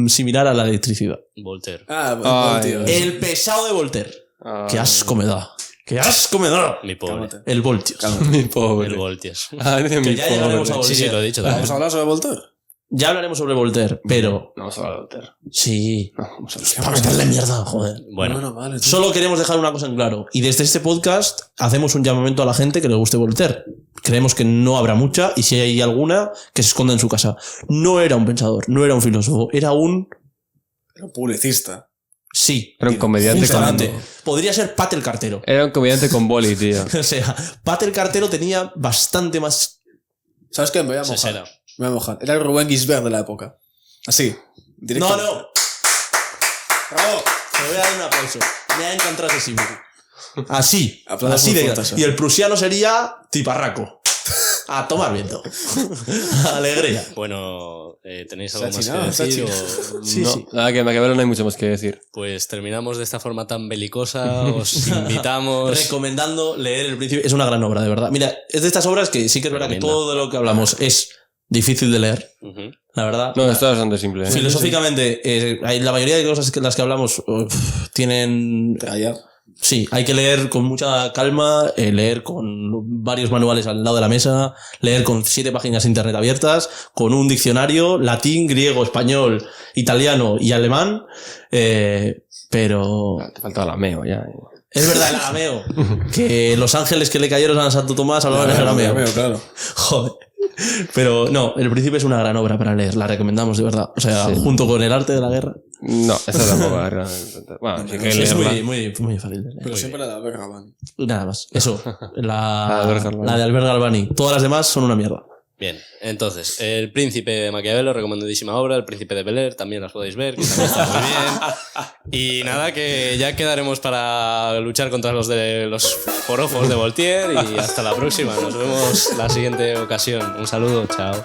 [SPEAKER 4] similar a la electricidad.
[SPEAKER 1] Voltaire.
[SPEAKER 2] Ah,
[SPEAKER 3] Ay,
[SPEAKER 2] tío.
[SPEAKER 4] El pesado de Voltaire.
[SPEAKER 3] Ah,
[SPEAKER 4] ¡Qué asco me da! ¡Qué asco me da!
[SPEAKER 1] Mi pobre.
[SPEAKER 2] Cálmate.
[SPEAKER 4] El Voltius.
[SPEAKER 3] mi pobre.
[SPEAKER 1] El Voltiers.
[SPEAKER 3] Ay, mi
[SPEAKER 4] Que ya llegaremos a
[SPEAKER 3] pobre.
[SPEAKER 1] Sí, sí, lo he dicho también.
[SPEAKER 2] ¿Vamos a hablar sobre Voltaire?
[SPEAKER 4] Ya hablaremos sobre Voltaire, pero...
[SPEAKER 3] No vamos a hablar de Voltaire.
[SPEAKER 4] Sí.
[SPEAKER 3] No, vamos a hablar.
[SPEAKER 4] Para meterle mierda, joder.
[SPEAKER 1] Bueno,
[SPEAKER 2] vale. tío.
[SPEAKER 4] Solo queremos dejar una cosa en claro. Y desde este podcast hacemos un llamamiento a la gente que le guste Voltaire. Creemos que no habrá mucha, y si hay alguna, que se esconda en su casa. No era un pensador, no era un filósofo, era un...
[SPEAKER 2] Era un publicista.
[SPEAKER 4] Sí.
[SPEAKER 3] Era un comediante con...
[SPEAKER 4] Justamente. Podría ser Pat el cartero.
[SPEAKER 3] Era un comediante con boli, tío.
[SPEAKER 4] O sea, Pat el cartero tenía bastante más...
[SPEAKER 2] ¿Sabes qué? Me voy a mojar.
[SPEAKER 1] Sesera.
[SPEAKER 2] Me voy a mojar. Era el Rubén Gisbert de la época. Así.
[SPEAKER 4] No,
[SPEAKER 2] directamente.
[SPEAKER 4] no. Bravo. Me voy a dar un aplauso. Me ha encantado ese símbolo. Así.
[SPEAKER 2] Aplausos
[SPEAKER 4] Así de
[SPEAKER 2] muy fuertes,
[SPEAKER 4] Y el prusiano sería tiparraco. A tomar viento. Alegría.
[SPEAKER 1] bueno, ¿tenéis algo
[SPEAKER 2] Está
[SPEAKER 1] más
[SPEAKER 2] chinado,
[SPEAKER 1] que
[SPEAKER 2] está
[SPEAKER 1] decir?
[SPEAKER 2] chinado.
[SPEAKER 1] O-
[SPEAKER 4] Sí,
[SPEAKER 3] no,
[SPEAKER 4] sí.
[SPEAKER 3] nada, que en Maquiavelo no hay mucho más que decir.
[SPEAKER 1] Pues terminamos de esta forma tan belicosa. Os invitamos.
[SPEAKER 4] Recomendando leer El Príncipe. Es una gran obra, de verdad. Mira, es de estas obras que sí que es verdad que
[SPEAKER 1] Recomienda.
[SPEAKER 4] todo de lo que hablamos es difícil de leer,
[SPEAKER 1] Ujú.
[SPEAKER 4] la verdad.
[SPEAKER 3] No, esto es bastante simple. ¿eh?
[SPEAKER 4] Filosóficamente, hay la mayoría de cosas que las que hablamos tienen...
[SPEAKER 2] Allá.
[SPEAKER 4] Sí, hay que leer con mucha calma, leer con varios manuales al lado de la mesa, leer con 7 páginas de internet abiertas, con un diccionario, latín, griego, español, italiano y alemán, pero...
[SPEAKER 3] Te faltaba la meo ya.
[SPEAKER 4] Es verdad, el arameo. Que los ángeles que le cayeron a Santo Tomás hablaban en arameo.
[SPEAKER 2] Claro.
[SPEAKER 4] Joder. Pero no, El Príncipe es una gran obra para leer, la recomendamos de verdad. O sea, junto con El Arte de la Guerra.
[SPEAKER 3] No, esta tampoco. Bueno, sí que
[SPEAKER 4] Es
[SPEAKER 3] leerla.
[SPEAKER 4] muy fácil de leer.
[SPEAKER 2] Pero siempre la de Albert Gabán.
[SPEAKER 4] Nada más. Eso.
[SPEAKER 3] Albert Galvani.
[SPEAKER 4] La de Albert Galvani. Todas las demás son una mierda.
[SPEAKER 1] Bien, entonces, El Príncipe de Maquiavelo, recomendadísima obra. El Príncipe de Bel-Air, también las podéis ver, que también está muy bien. Y nada, que ya quedaremos para luchar contra los de los forofos de Voltaire. Y hasta la próxima. Nos vemos la siguiente ocasión. Un saludo, chao.